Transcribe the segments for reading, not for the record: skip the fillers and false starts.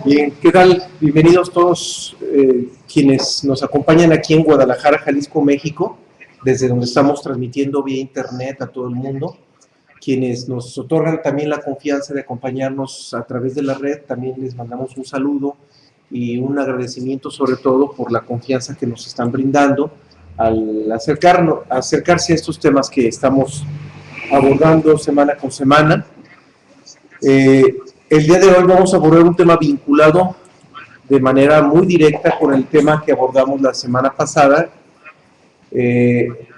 Bien, ¿qué tal? Bienvenidos todos quienes nos acompañan aquí en Guadalajara, Jalisco, México, desde donde estamos transmitiendo vía internet a todo el mundo, quienes nos otorgan también la confianza de acompañarnos a través de la red. También les mandamos un saludo y un agradecimiento sobre todo por la confianza que nos están brindando al acercarse a estos temas que estamos abordando semana con semana. El día de hoy vamos a abordar un tema vinculado de manera muy directa con el tema que abordamos la semana pasada.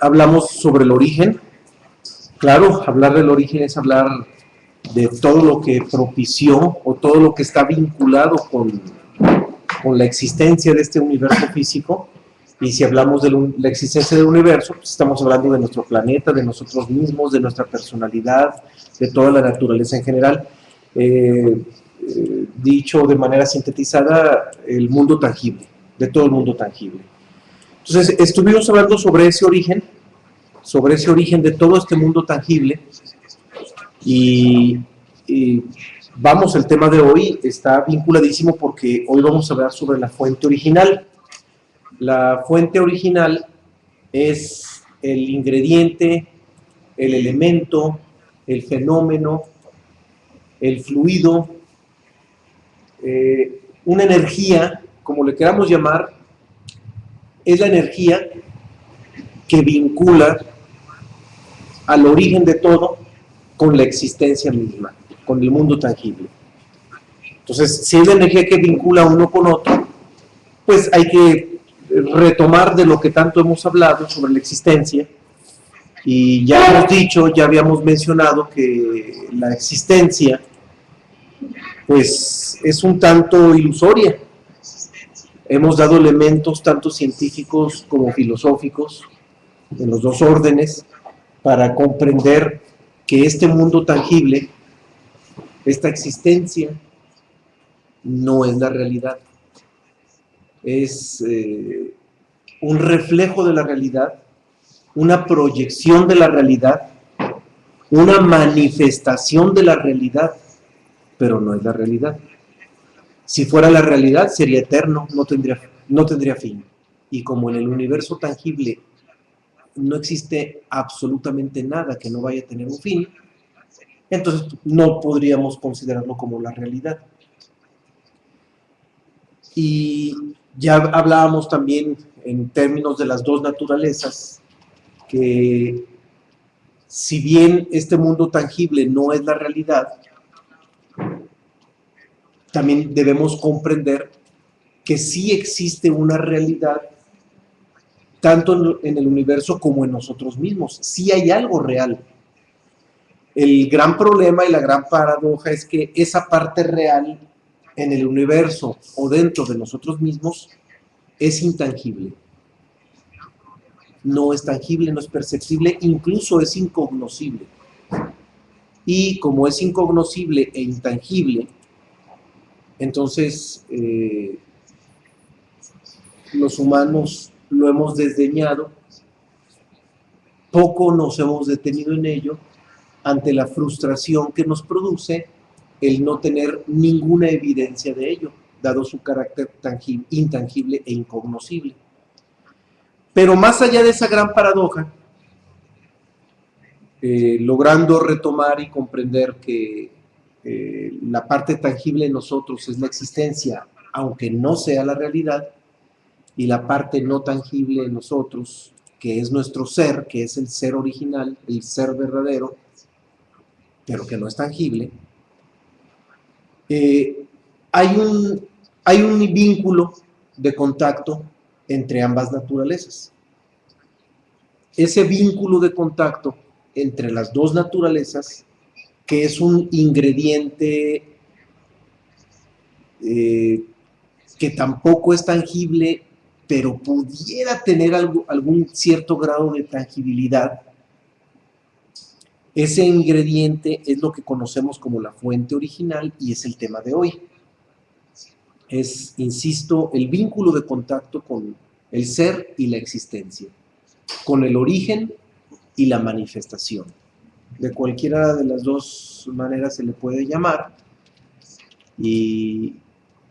Hablamos sobre el origen. Claro, hablar del origen es hablar de todo lo que propició o todo lo que está vinculado con la existencia de este universo físico. Y si hablamos de la existencia del universo, pues estamos hablando de nuestro planeta, de nosotros mismos, de nuestra personalidad, de toda la naturaleza en general. Dicho de manera sintetizada, el mundo tangible, de todo el mundo tangible. Entonces, estuvimos hablando sobre ese origen de todo este mundo tangible, y vamos, el tema de hoy está vinculadísimo porque hoy vamos a hablar sobre la fuente original. La fuente original es el ingrediente, el elemento, el fenómeno, el fluido, una energía, como le queramos llamar, es la energía que vincula al origen de todo con la existencia misma, con el mundo tangible. Entonces, si es la energía que vincula uno con otro, pues hay que retomar de lo que tanto hemos hablado sobre la existencia. Y ya hemos dicho, ya habíamos mencionado que la existencia pues es un tanto ilusoria. Hemos dado elementos tanto científicos como filosóficos en los dos órdenes para comprender que este mundo tangible, esta existencia, no es la realidad. Es un reflejo de la realidad, una proyección de la realidad, una manifestación de la realidad, pero no es la realidad. Si fuera la realidad, sería eterno, no tendría fin. Y como en el universo tangible no existe absolutamente nada que no vaya a tener un fin, entonces no podríamos considerarlo como la realidad. Y ya hablábamos también en términos de las dos naturalezas, que si bien este mundo tangible no es la realidad, también debemos comprender que sí existe una realidad tanto en el universo como en nosotros mismos. Sí hay algo real. El gran problema y la gran paradoja es que esa parte real en el universo o dentro de nosotros mismos es intangible. No es tangible, no es perceptible, incluso es incognoscible. Y como es incognoscible e intangible, entonces los humanos lo hemos desdeñado, poco nos hemos detenido en ello, ante la frustración que nos produce el no tener ninguna evidencia de ello, dado su carácter intangible e incognoscible. Pero más allá de esa gran paradoja, logrando retomar y comprender que la parte tangible en nosotros es la existencia, aunque no sea la realidad, y la parte no tangible en nosotros, que es nuestro ser, que es el ser original, el ser verdadero, pero que no es tangible, hay un vínculo de contacto entre ambas naturalezas. Ese vínculo de contacto entre las dos naturalezas, que es un ingrediente que tampoco es tangible, pero pudiera tener algún cierto grado de tangibilidad. Ese ingrediente es lo que conocemos como la fuente original y es el tema de hoy. Es, insisto, el vínculo de contacto con el ser y la existencia, con el origen y la manifestación. De cualquiera de las dos maneras se le puede llamar, y,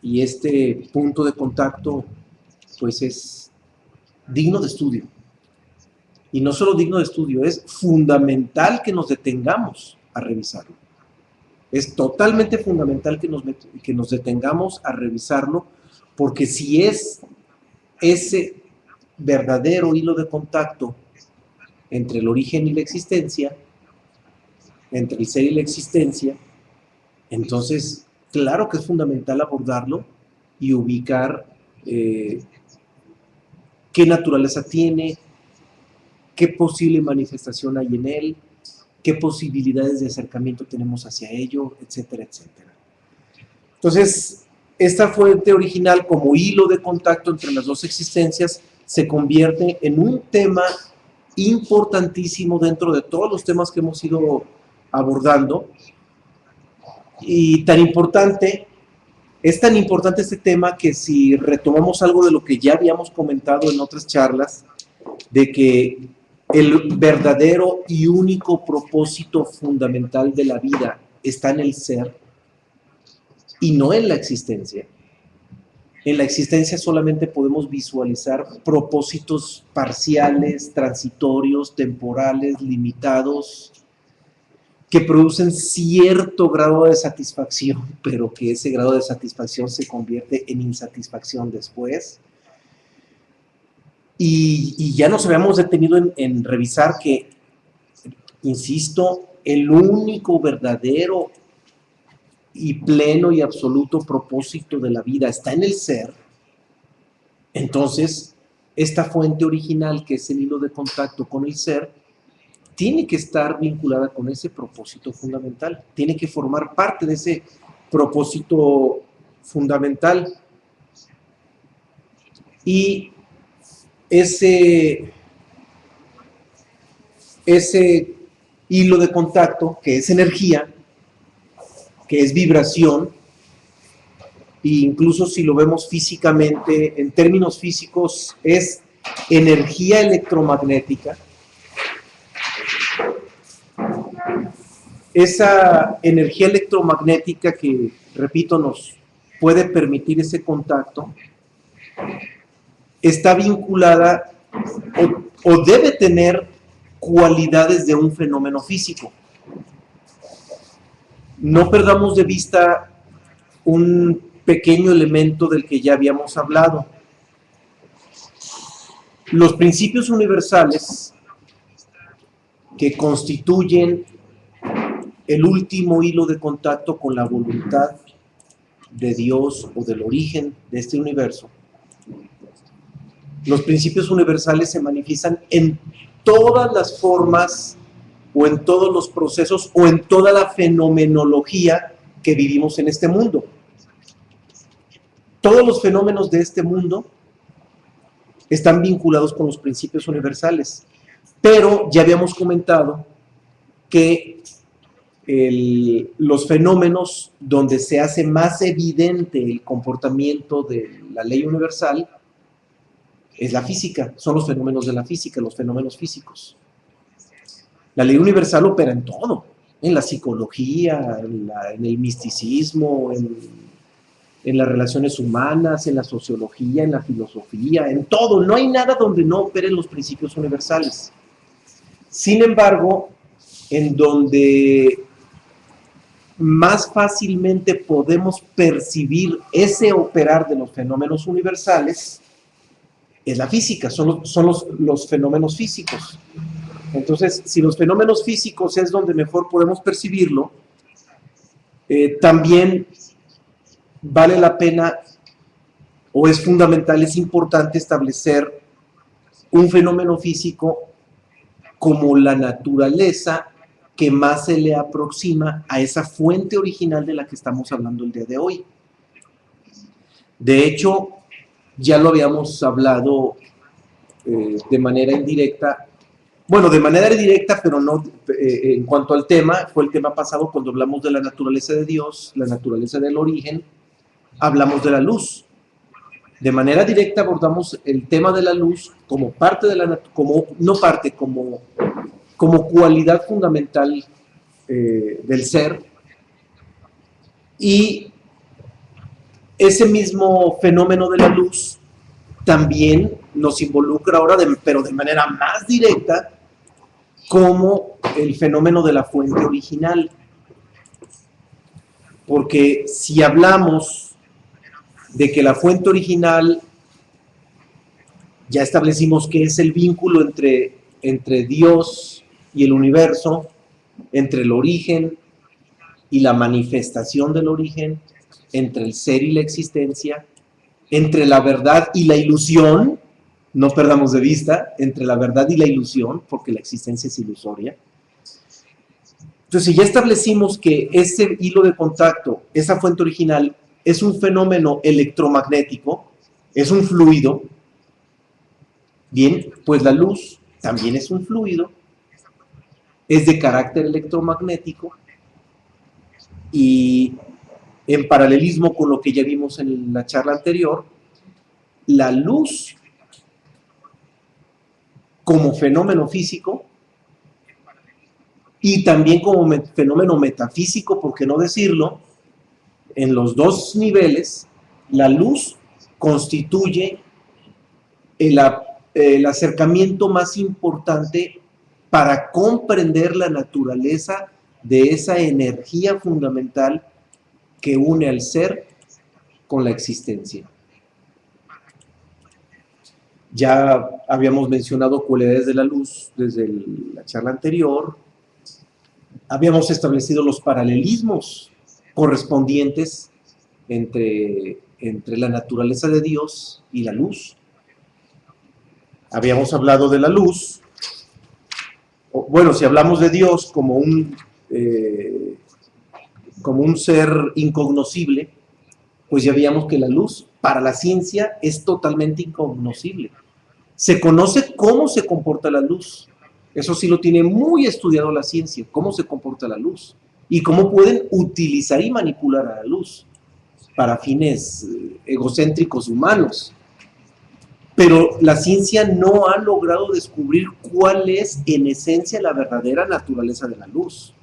y este punto de contacto pues es digno de estudio. Y no solo digno de estudio, es fundamental que nos detengamos a revisarlo. Es totalmente fundamental que nos detengamos a revisarlo, porque si es ese verdadero hilo de contacto entre el origen y la existencia, entre el ser y la existencia, entonces, claro que es fundamental abordarlo y ubicar qué naturaleza tiene, qué posible manifestación hay en él, qué posibilidades de acercamiento tenemos hacia ello, etcétera, etcétera. Entonces, esta fuente original como hilo de contacto entre las dos existencias se convierte en un tema importantísimo dentro de todos los temas que hemos ido abordando, y es tan importante este tema que si retomamos algo de lo que ya habíamos comentado en otras charlas, de que el verdadero y único propósito fundamental de la vida está en el ser y no en la existencia. En la existencia solamente podemos visualizar propósitos parciales, transitorios, temporales, limitados, que producen cierto grado de satisfacción, pero que ese grado de satisfacción se convierte en insatisfacción después. Y ya nos habíamos detenido en revisar que, insisto, el único verdadero y pleno y absoluto propósito de la vida está en el ser. Entonces, esta fuente original, que es el hilo de contacto con el ser, tiene que estar vinculada con ese propósito fundamental, tiene que formar parte de ese propósito fundamental. Y ese hilo de contacto, que es energía, que es vibración, e incluso si lo vemos físicamente, en términos físicos, es energía electromagnética. Esa energía electromagnética que, repito, nos puede permitir ese contacto, está vinculada o debe tener cualidades de un fenómeno físico. No perdamos de vista un pequeño elemento del que ya habíamos hablado. Los principios universales que constituyen el último hilo de contacto con la voluntad de Dios o del origen de este universo, los principios universales se manifiestan en todas las formas o en todos los procesos o en toda la fenomenología que vivimos en este mundo. Todos los fenómenos de este mundo están vinculados con los principios universales, pero ya habíamos comentado que los fenómenos donde se hace más evidente el comportamiento de la ley universal es la física, son los fenómenos de la física, los fenómenos físicos. La ley universal opera en todo, en la psicología, en el misticismo, en las relaciones humanas, en la sociología, en la filosofía, en todo. No hay nada donde no operen los principios universales. Sin embargo, en donde más fácilmente podemos percibir ese operar de los fenómenos universales es la física, son los fenómenos físicos. Entonces, si los fenómenos físicos es donde mejor podemos percibirlo, también vale la pena o es fundamental, es importante establecer un fenómeno físico como la naturaleza que más se le aproxima a esa fuente original de la que estamos hablando el día de hoy. De hecho, ya lo habíamos hablado de manera indirecta, bueno, de manera directa, pero no en cuanto al tema, fue el tema pasado cuando hablamos de la naturaleza de Dios, la naturaleza del origen, hablamos de la luz. De manera directa abordamos el tema de la luz como parte de la como cualidad fundamental del ser, y ese mismo fenómeno de la luz también nos involucra ahora, pero de manera más directa, como el fenómeno de la fuente original. Porque si hablamos de que la fuente original, ya establecimos que es el vínculo entre Dios y el universo, entre el origen y la manifestación del origen, entre el ser y la existencia, entre la verdad y la ilusión, no perdamos de vista, entre la verdad y la ilusión, porque la existencia es ilusoria. Entonces, si ya establecimos que ese hilo de contacto, esa fuente original, es un fenómeno electromagnético, es un fluido, bien, pues la luz también es un fluido, es de carácter electromagnético y en paralelismo con lo que ya vimos en la charla anterior, la luz como fenómeno físico y también como fenómeno metafísico, por qué no decirlo, en los dos niveles, la luz constituye el acercamiento más importante para comprender la naturaleza de esa energía fundamental que une al ser con la existencia. Ya habíamos mencionado cualidades de la luz desde la charla anterior. Habíamos establecido los paralelismos correspondientes entre la naturaleza de Dios y la luz. Habíamos hablado de la luz. Bueno, si hablamos de Dios como un ser incognoscible, pues ya veíamos que la luz para la ciencia es totalmente incognoscible. Se conoce cómo se comporta la luz. Eso sí lo tiene muy estudiado la ciencia, cómo se comporta la luz y cómo pueden utilizar y manipular a la luz para fines egocéntricos humanos. Pero la ciencia no ha logrado descubrir cuál es en esencia la verdadera naturaleza de la luz.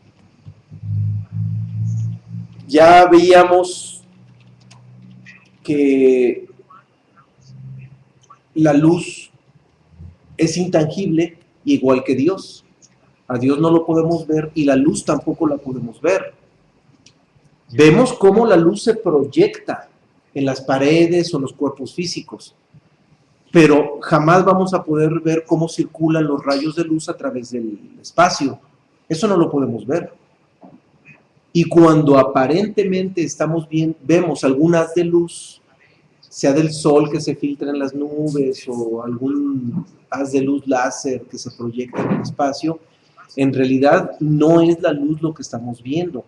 Ya veíamos que la luz es intangible, igual que Dios. A Dios no lo podemos ver y la luz tampoco la podemos ver. Vemos cómo la luz se proyecta en las paredes o los cuerpos físicos, pero jamás vamos a poder ver cómo circulan los rayos de luz a través del espacio. Eso no lo podemos ver. Y cuando aparentemente vemos algún haz de luz, sea del sol que se filtra en las nubes o algún haz de luz láser que se proyecta en el espacio, en realidad no es la luz lo que estamos viendo.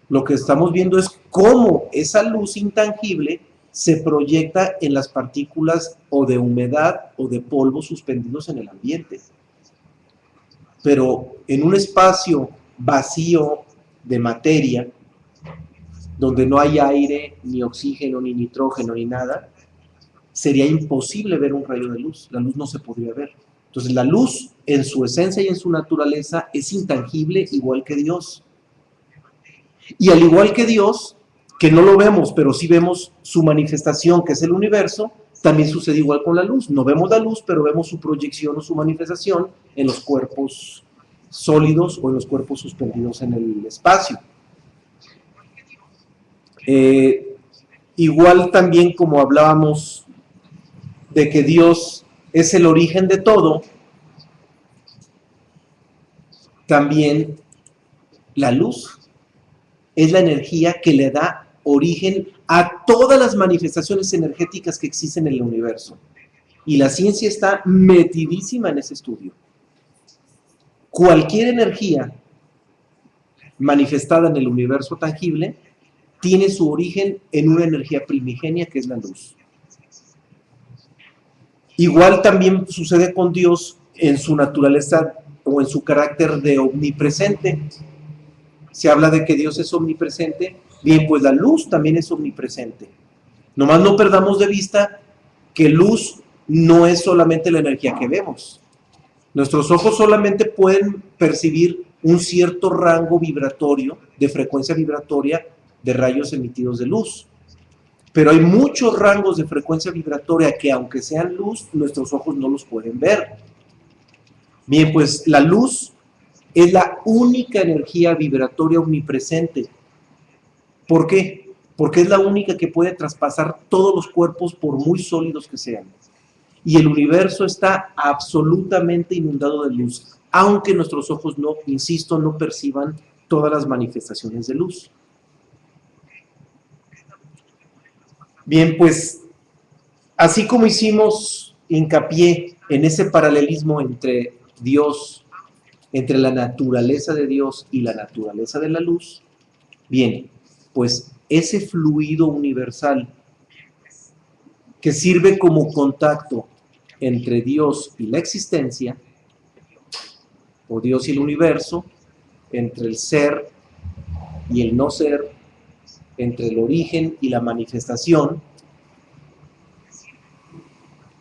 Lo que estamos viendo es cómo esa luz intangible se proyecta en las partículas o de humedad o de polvo suspendidos en el ambiente. Pero en un espacio vacío de materia, donde no hay aire, ni oxígeno, ni nitrógeno, ni nada, sería imposible ver un rayo de luz. La luz no se podría ver. Entonces la luz, en su esencia y en su naturaleza, es intangible igual que Dios. Y al igual que Dios, que no lo vemos, pero sí vemos su manifestación, que es el universo, también sucede igual con la luz. No vemos la luz, pero vemos su proyección o su manifestación en los cuerpos sólidos o en los cuerpos suspendidos en el espacio. Igual también como hablábamos de que Dios es el origen de todo, también la luz es la energía que le da origen a todas las manifestaciones energéticas que existen en el universo. Y la ciencia está metidísima en ese estudio. Cualquier energía manifestada en el universo tangible tiene su origen en una energía primigenia que es la luz. Igual también sucede con Dios en su naturaleza o en su carácter de omnipresente. Se habla de que Dios es omnipresente, bien, pues la luz también es omnipresente. Nomás no perdamos de vista que luz no es solamente la energía que vemos. Nuestros ojos solamente pueden percibir un cierto rango vibratorio, de frecuencia vibratoria, de rayos emitidos de luz. Pero hay muchos rangos de frecuencia vibratoria que, aunque sean luz, nuestros ojos no los pueden ver. Bien, pues la luz es la única energía vibratoria omnipresente. ¿Por qué? Porque es la única que puede traspasar todos los cuerpos por muy sólidos que sean. Y el universo está absolutamente inundado de luz, aunque nuestros ojos no, insisto, no perciban todas las manifestaciones de luz. Bien, pues así como hicimos hincapié en ese paralelismo entre Dios, entre la naturaleza de Dios y la naturaleza de la luz, bien, pues ese fluido universal que sirve como contacto entre Dios y la existencia, o Dios y el universo, entre el ser y el no ser, entre el origen y la manifestación,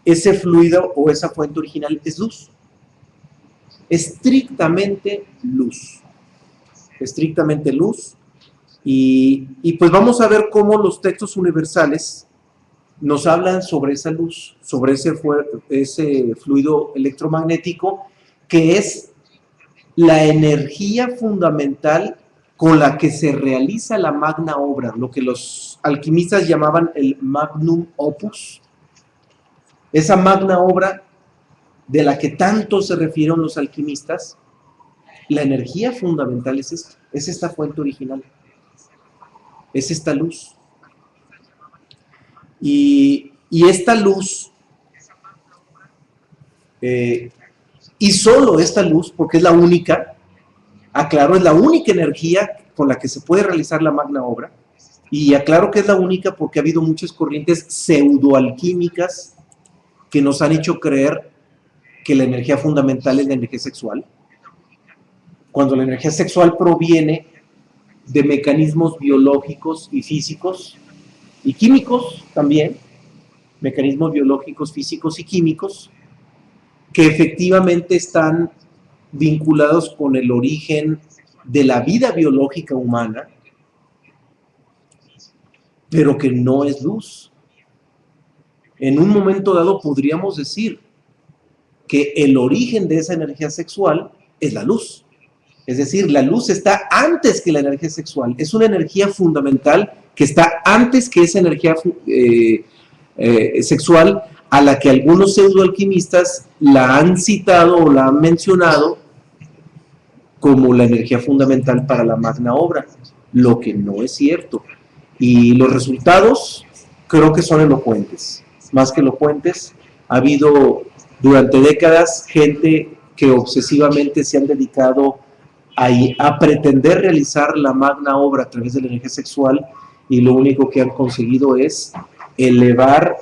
ese fluido o esa fuente original es luz. Estrictamente luz. Estrictamente luz. Y pues vamos a ver cómo los textos universales nos hablan sobre esa luz, sobre ese fluido electromagnético, que es la energía fundamental con la que se realiza la magna obra, lo que los alquimistas llamaban el magnum opus. Esa magna obra de la que tanto se refieren los alquimistas, la energía fundamental es esta fuente original, es esta luz. Y esta luz, y solo esta luz, porque es la única, aclaro, es la única energía con la que se puede realizar la magna obra, y aclaro que es la única porque ha habido muchas corrientes pseudoalquímicas que nos han hecho creer que la energía fundamental es la energía sexual, cuando la energía sexual proviene de mecanismos biológicos y físicos, y químicos también, mecanismos biológicos, físicos y químicos, que efectivamente están vinculados con el origen de la vida biológica humana, pero que no es luz. En un momento dado podríamos decir que el origen de esa energía sexual es la luz. Es decir, la luz está antes que la energía sexual. Es una energía fundamental que está antes que esa energía sexual, a la que algunos pseudoalquimistas la han citado o la han mencionado como la energía fundamental para la magna obra, lo que no es cierto. Y los resultados creo que son elocuentes, más que elocuentes. Ha habido durante décadas gente que obsesivamente se han dedicado a pretender realizar la magna obra a través de la energía sexual, y lo único que han conseguido es elevar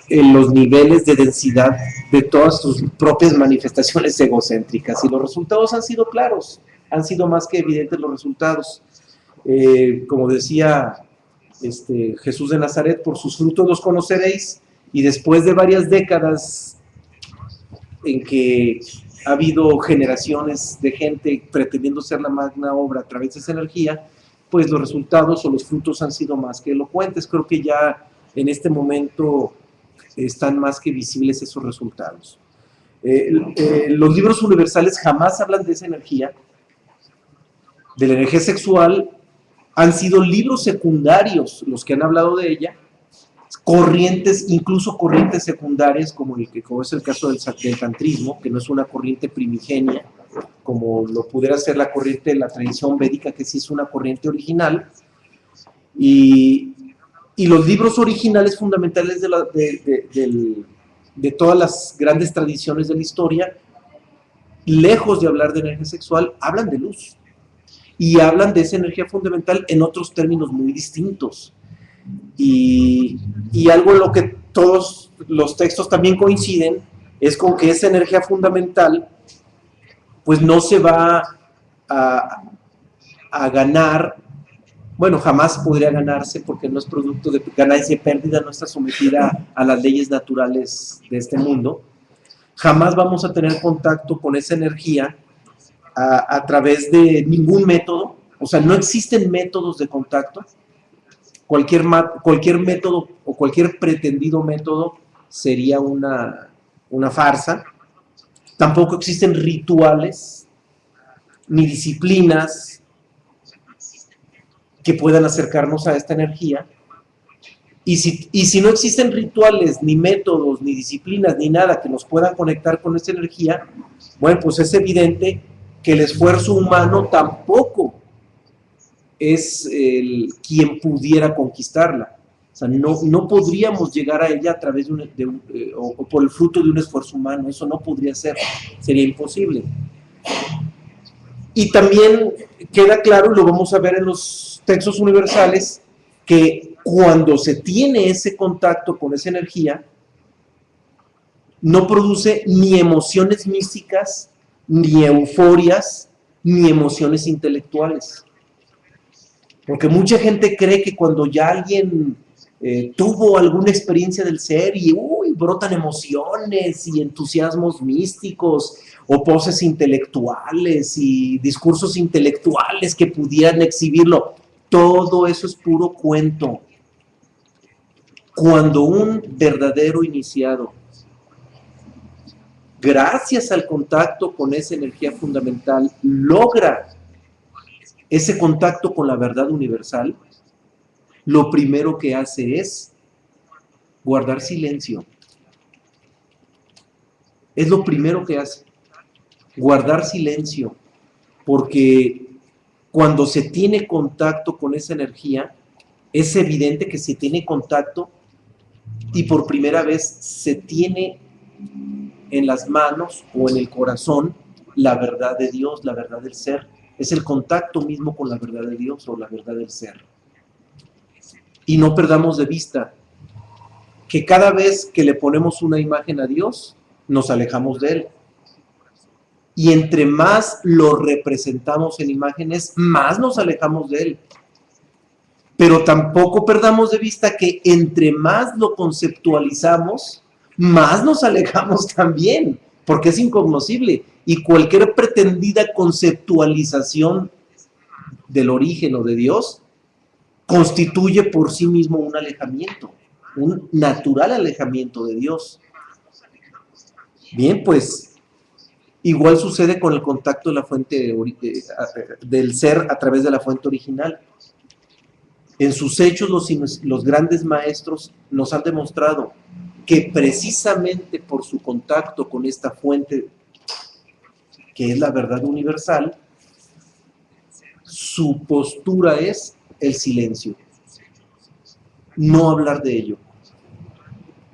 en los niveles de densidad de todas sus propias manifestaciones egocéntricas, y los resultados han sido claros, han sido más que evidentes los resultados. Como decía Jesús de Nazaret, por sus frutos los conoceréis, y después de varias décadas en que ha habido generaciones de gente pretendiendo ser la magna obra a través de esa energía, pues los resultados o los frutos han sido más que elocuentes. Creo que ya en este momento están más que visibles esos resultados. Los libros universales jamás hablan de esa energía, de la energía sexual. Han sido libros secundarios los que han hablado de ella, corrientes, incluso corrientes secundarias, como es el caso del tantrismo, que no es una corriente primigenia, como lo pudiera ser la corriente de la tradición védica, que sí es una corriente original. Y los libros originales fundamentales de todas las grandes tradiciones de la historia, lejos de hablar de energía sexual, hablan de luz. Y hablan de esa energía fundamental en otros términos muy distintos. Y algo en lo que todos los textos también coinciden es con que esa energía fundamental pues no se va a ganar, bueno, jamás podría ganarse porque no es producto de ganancia y pérdida, no está sometida a las leyes naturales de este mundo. Jamás vamos a tener contacto con esa energía a través de ningún método, o sea, no existen métodos de contacto. cualquier método o cualquier pretendido método sería una farsa. Tampoco existen rituales ni disciplinas que puedan acercarnos a esta energía. Y si no existen rituales, ni métodos, ni disciplinas, ni nada que nos puedan conectar con esta energía, bueno, pues es evidente que el esfuerzo humano tampoco es quien pudiera conquistarla. O sea, no podríamos llegar a ella a través o por el fruto de un esfuerzo humano. Eso no podría ser, sería imposible. Y también queda claro, y lo vamos a ver en los textos universales, que cuando se tiene ese contacto con esa energía, no produce ni emociones místicas, ni euforias, ni emociones intelectuales. Porque mucha gente cree que cuando ya alguien tuvo alguna experiencia del ser y brotan emociones y entusiasmos místicos o poses intelectuales y discursos intelectuales que pudieran exhibirlo, todo eso es puro cuento. Cuando un verdadero iniciado, gracias al contacto con esa energía fundamental, logra ese contacto con la verdad universal, lo primero que hace es guardar silencio. Es lo primero que hace, guardar silencio, porque cuando se tiene contacto con esa energía, es evidente que se tiene contacto y por primera vez se tiene en las manos o en el corazón la verdad de Dios, la verdad del ser. Es el contacto mismo con la verdad de Dios o la verdad del ser. Y no perdamos de vista que cada vez que le ponemos una imagen a Dios, nos alejamos de Él. Y entre más lo representamos en imágenes, más nos alejamos de Él. Pero tampoco perdamos de vista que entre más lo conceptualizamos, más nos alejamos también, porque es incognoscible. Y cualquier pretendida conceptualización del origen o de Dios constituye por sí mismo un alejamiento, un natural alejamiento de Dios. Bien, pues igual sucede con el contacto de la fuente del ser a través de la fuente original. En sus hechos los grandes maestros nos han demostrado que precisamente por su contacto con esta fuente que es la verdad universal, su postura es el silencio, no hablar de ello.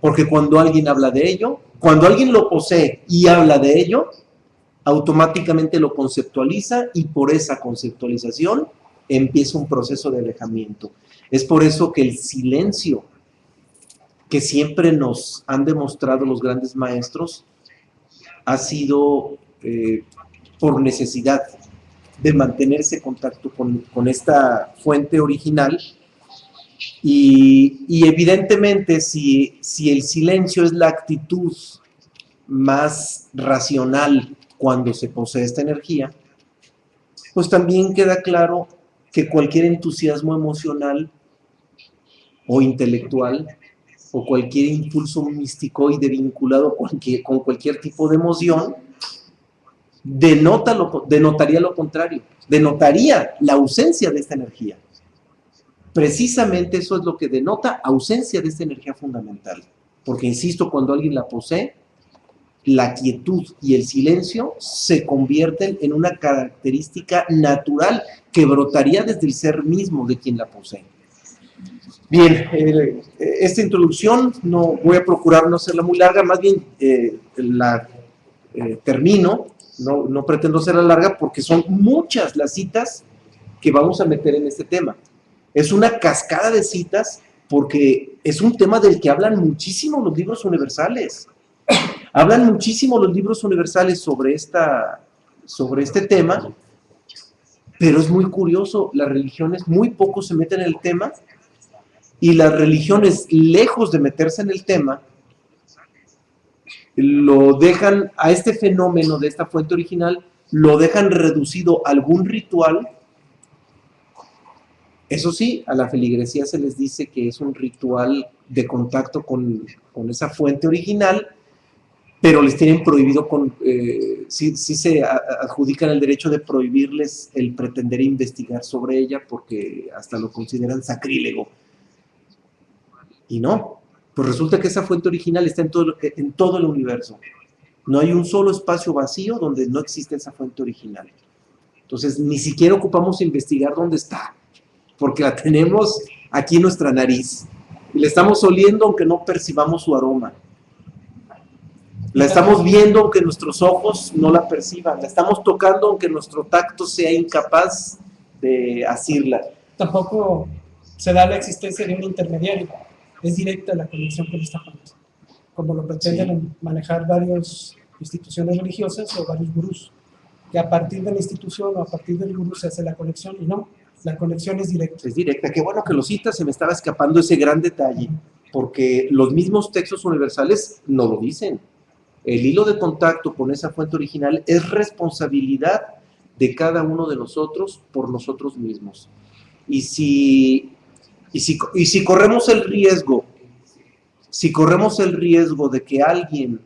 Porque cuando alguien habla de ello, cuando alguien lo posee y habla de ello, automáticamente lo conceptualiza y por esa conceptualización empieza un proceso de alejamiento. Es por eso que el silencio que siempre nos han demostrado los grandes maestros ha sido por necesidad de mantenerse en contacto con esta fuente original y evidentemente si el silencio es la actitud más racional cuando se posee esta energía, pues también queda claro que cualquier entusiasmo emocional o intelectual o cualquier impulso místicoide vinculado con cualquier tipo de emoción denotaría lo contrario, denotaría la ausencia de esta energía. Precisamente eso es lo que denota ausencia de esta energía fundamental, porque insisto, cuando alguien la posee, la quietud y el silencio se convierten en una característica natural que brotaría desde el ser mismo de quien la posee. Bien, esta introducción no voy a procurar no hacerla muy larga, más bien la termino, no pretendo hacerla larga porque son muchas las citas que vamos a meter en este tema. Es una cascada de citas porque es un tema del que hablan muchísimo los libros universales. Hablan muchísimo los libros universales sobre este tema, pero es muy curioso, las religiones muy poco se meten en el tema y las religiones, lejos de meterse en el tema, lo dejan a este fenómeno de esta fuente original, lo dejan reducido a algún ritual Eso sí, a la feligresía se les dice que es un ritual de contacto con esa fuente original, pero les tienen prohibido, sí se adjudican el derecho de prohibirles el pretender investigar sobre ella porque hasta lo consideran sacrílego. Y no, pues resulta que esa fuente original está en todo el universo. No hay un solo espacio vacío donde no existe esa fuente original. Entonces, ni siquiera ocupamos investigar dónde está, porque la tenemos aquí en nuestra nariz. Y la estamos oliendo aunque no percibamos su aroma. La estamos viendo aunque nuestros ojos no la perciban. La estamos tocando aunque nuestro tacto sea incapaz de asirla. Tampoco se da la existencia de un intermediario. Es directa la conexión con esta fuente, como lo pretenden manejar varias instituciones religiosas o varios gurús, que a partir de la institución o a partir del gurú se hace la conexión, y no, la conexión es directa. Es directa. Qué bueno que lo citas, se me estaba escapando ese gran detalle, porque los mismos textos universales no lo dicen. El hilo de contacto con esa fuente original es responsabilidad de cada uno de nosotros por nosotros mismos. Y si corremos el riesgo, de que alguien,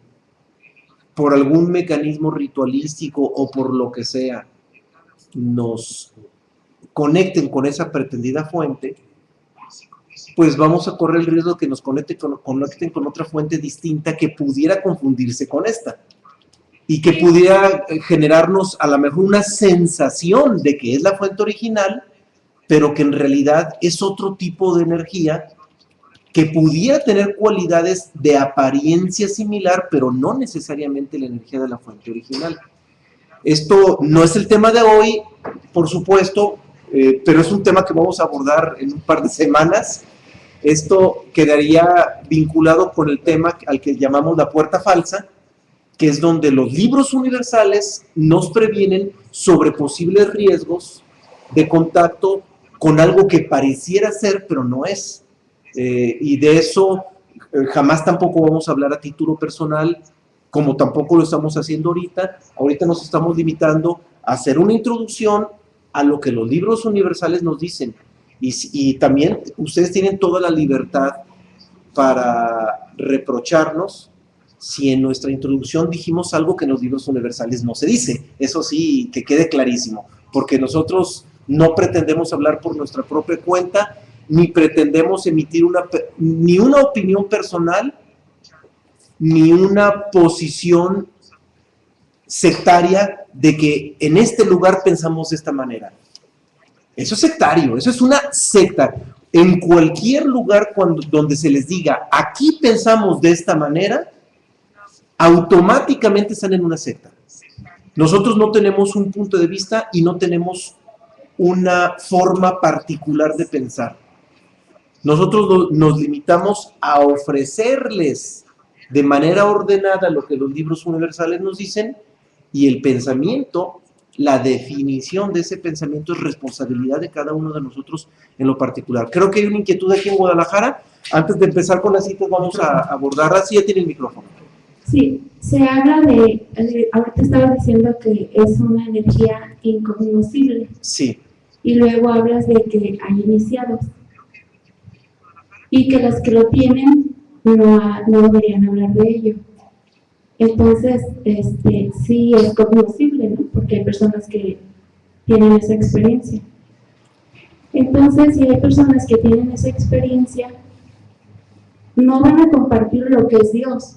por algún mecanismo ritualístico o por lo que sea, nos conecten con esa pretendida fuente, pues vamos a correr el riesgo de que nos conecten con otra fuente distinta que pudiera confundirse con esta y que pudiera generarnos a lo mejor una sensación de que es la fuente original, pero que en realidad es otro tipo de energía que pudiera tener cualidades de apariencia similar, pero no necesariamente la energía de la fuente original. Esto no es el tema de hoy, por supuesto, pero es un tema que vamos a abordar en un par de semanas. Esto quedaría vinculado con el tema al que llamamos la puerta falsa, que es donde los libros universales nos previenen sobre posibles riesgos de contacto con algo que pareciera ser, pero no es. Y de eso jamás tampoco vamos a hablar a título personal, como tampoco lo estamos haciendo ahorita. Ahorita nos estamos limitando a hacer una introducción a lo que los libros universales nos dicen. Y también ustedes tienen toda la libertad para reprocharnos si en nuestra introducción dijimos algo que en los libros universales no se dice. Eso sí, que quede clarísimo, porque nosotros no pretendemos hablar por nuestra propia cuenta, ni pretendemos emitir ni una opinión personal, ni una posición sectaria de que en este lugar pensamos de esta manera. Eso es sectario, eso es una secta. En cualquier lugar donde se les diga, aquí pensamos de esta manera, automáticamente están en una secta. Nosotros no tenemos un punto de vista y no tenemos una forma particular de pensar. Nosotros nos limitamos a ofrecerles de manera ordenada lo que los libros universales nos dicen, y el pensamiento, la definición de ese pensamiento es responsabilidad de cada uno de nosotros en lo particular. Creo que hay una inquietud aquí en Guadalajara. Antes de empezar con las citas vamos a abordarla. Sí, ya tiene el micrófono. Sí, se habla ahorita estabas diciendo que es una energía incognoscible. Sí. Y luego hablas de que hay iniciados. Y que los que lo tienen no deberían hablar de ello. Entonces, sí es cognoscible, ¿no? Porque hay personas que tienen esa experiencia. Entonces, si hay personas que tienen esa experiencia, no van a compartir lo que es Dios,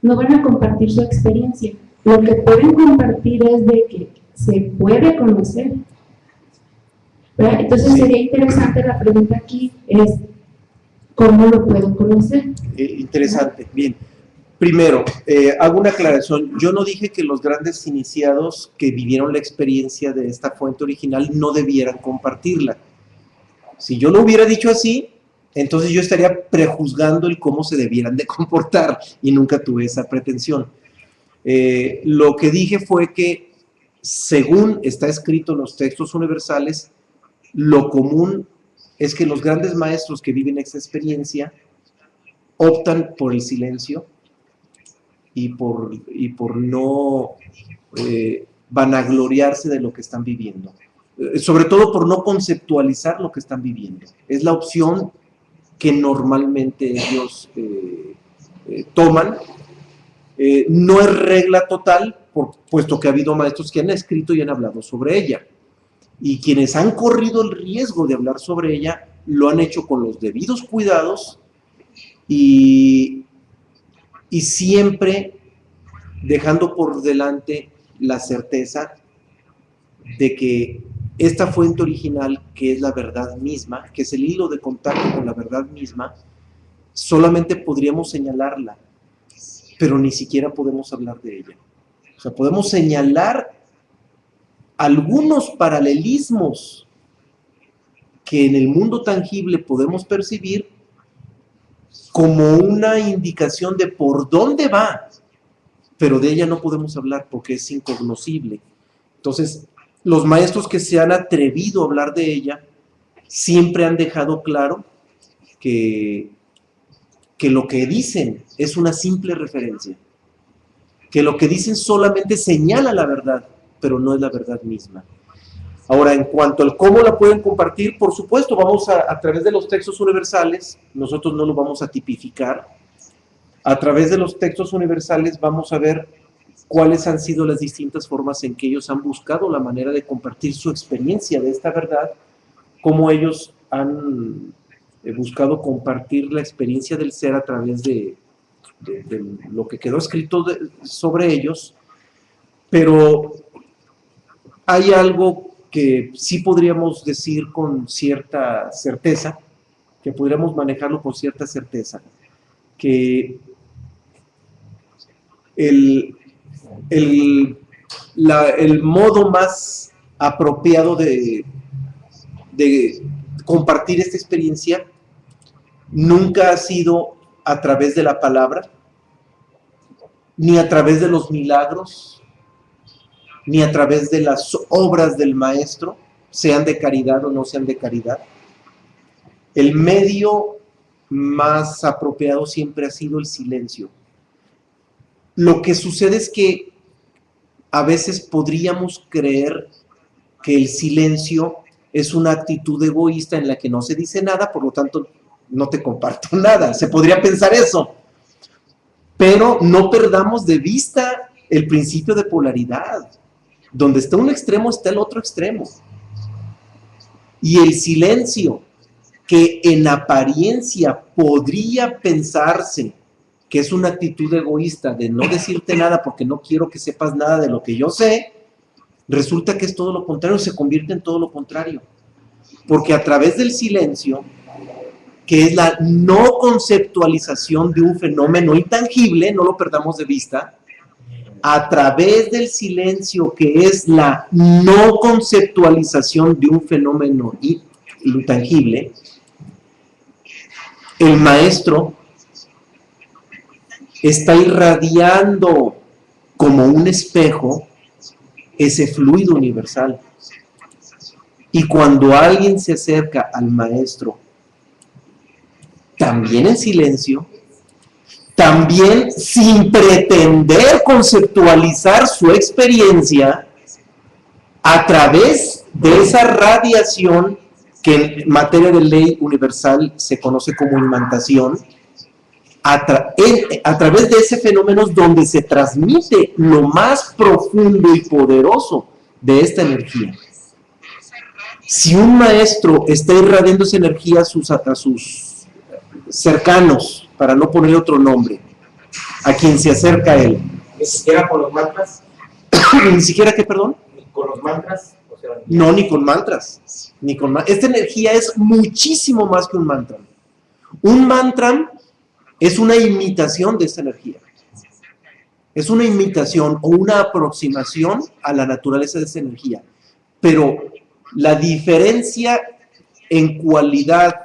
no van a compartir su experiencia. Lo que pueden compartir es de que se puede conocer. ¿Verdad? Entonces, sería interesante la pregunta aquí es, ¿cómo lo puedo conocer? Interesante, bien. Primero, hago una aclaración. Yo no dije que los grandes iniciados que vivieron la experiencia de esta fuente original no debieran compartirla. Si yo lo hubiera dicho así, entonces yo estaría prejuzgando el cómo se debieran de comportar, y nunca tuve esa pretensión. Lo que dije fue que, según está escrito en los textos universales, lo común es que los grandes maestros que viven esta experiencia optan por el silencio y por no vanagloriarse de lo que están viviendo. sobre todo por no conceptualizar lo que están viviendo. Es la opción que normalmente ellos toman. No es regla total, puesto que ha habido maestros que han escrito y han hablado sobre ella. Y quienes han corrido el riesgo de hablar sobre ella, lo han hecho con los debidos cuidados y siempre dejando por delante la certeza de que esta fuente original, que es la verdad misma, que es el hilo de contacto con la verdad misma, solamente podríamos señalarla, pero ni siquiera podemos hablar de ella. O sea, podemos señalar algunos paralelismos que en el mundo tangible podemos percibir como una indicación de por dónde va, pero de ella no podemos hablar porque es incognoscible. Entonces, los maestros que se han atrevido a hablar de ella siempre han dejado claro que lo que dicen es una simple referencia, que lo que dicen solamente señala la verdad, pero no es la verdad misma. Ahora, en cuanto al cómo la pueden compartir, por supuesto, vamos a través de los textos universales, nosotros no lo vamos a tipificar, a través de los textos universales vamos a ver cuáles han sido las distintas formas en que ellos han buscado la manera de compartir su experiencia de esta verdad, cómo ellos han buscado compartir la experiencia del ser a través de lo que quedó escrito sobre ellos, pero hay algo que sí podríamos decir con cierta certeza, que podríamos manejarlo con cierta certeza, que el modo más apropiado de compartir esta experiencia nunca ha sido a través de la palabra, ni a través de los milagros, ni a través de las obras del maestro, sean de caridad o no sean de caridad. El medio más apropiado siempre ha sido el silencio. Lo que sucede es que a veces podríamos creer que el silencio es una actitud egoísta en la que no se dice nada, por lo tanto no te comparto nada. Se podría pensar eso. Pero no perdamos de vista el principio de polaridad. Donde está un extremo está el otro extremo. Y el silencio, que en apariencia podría pensarse que es una actitud egoísta de no decirte nada porque no quiero que sepas nada de lo que yo sé, resulta que es todo lo contrario, se convierte en todo lo contrario. Porque a través del silencio, que es la no conceptualización de un fenómeno intangible, no lo perdamos de vista, a través del silencio, que es la no conceptualización de un fenómeno intangible, el maestro está irradiando como un espejo ese fluido universal. Y cuando alguien se acerca al maestro, también en silencio, también sin pretender conceptualizar su experiencia, a través de esa radiación que en materia de ley universal se conoce como imantación, a través de ese fenómeno donde se transmite lo más profundo y poderoso de esta energía. Si un maestro está irradiando esa energía a sus cercanos, para no poner otro nombre, a quien se acerca a él. ¿Ni siquiera con los mantras? ¿Ni siquiera qué, perdón? ¿Ni con los mantras? O sea, no, ni con mantras. Esta energía es muchísimo más que un mantra. Un mantra es una imitación de esta energía. Es una imitación o una aproximación a la naturaleza de esa energía. Pero la diferencia en cualidad,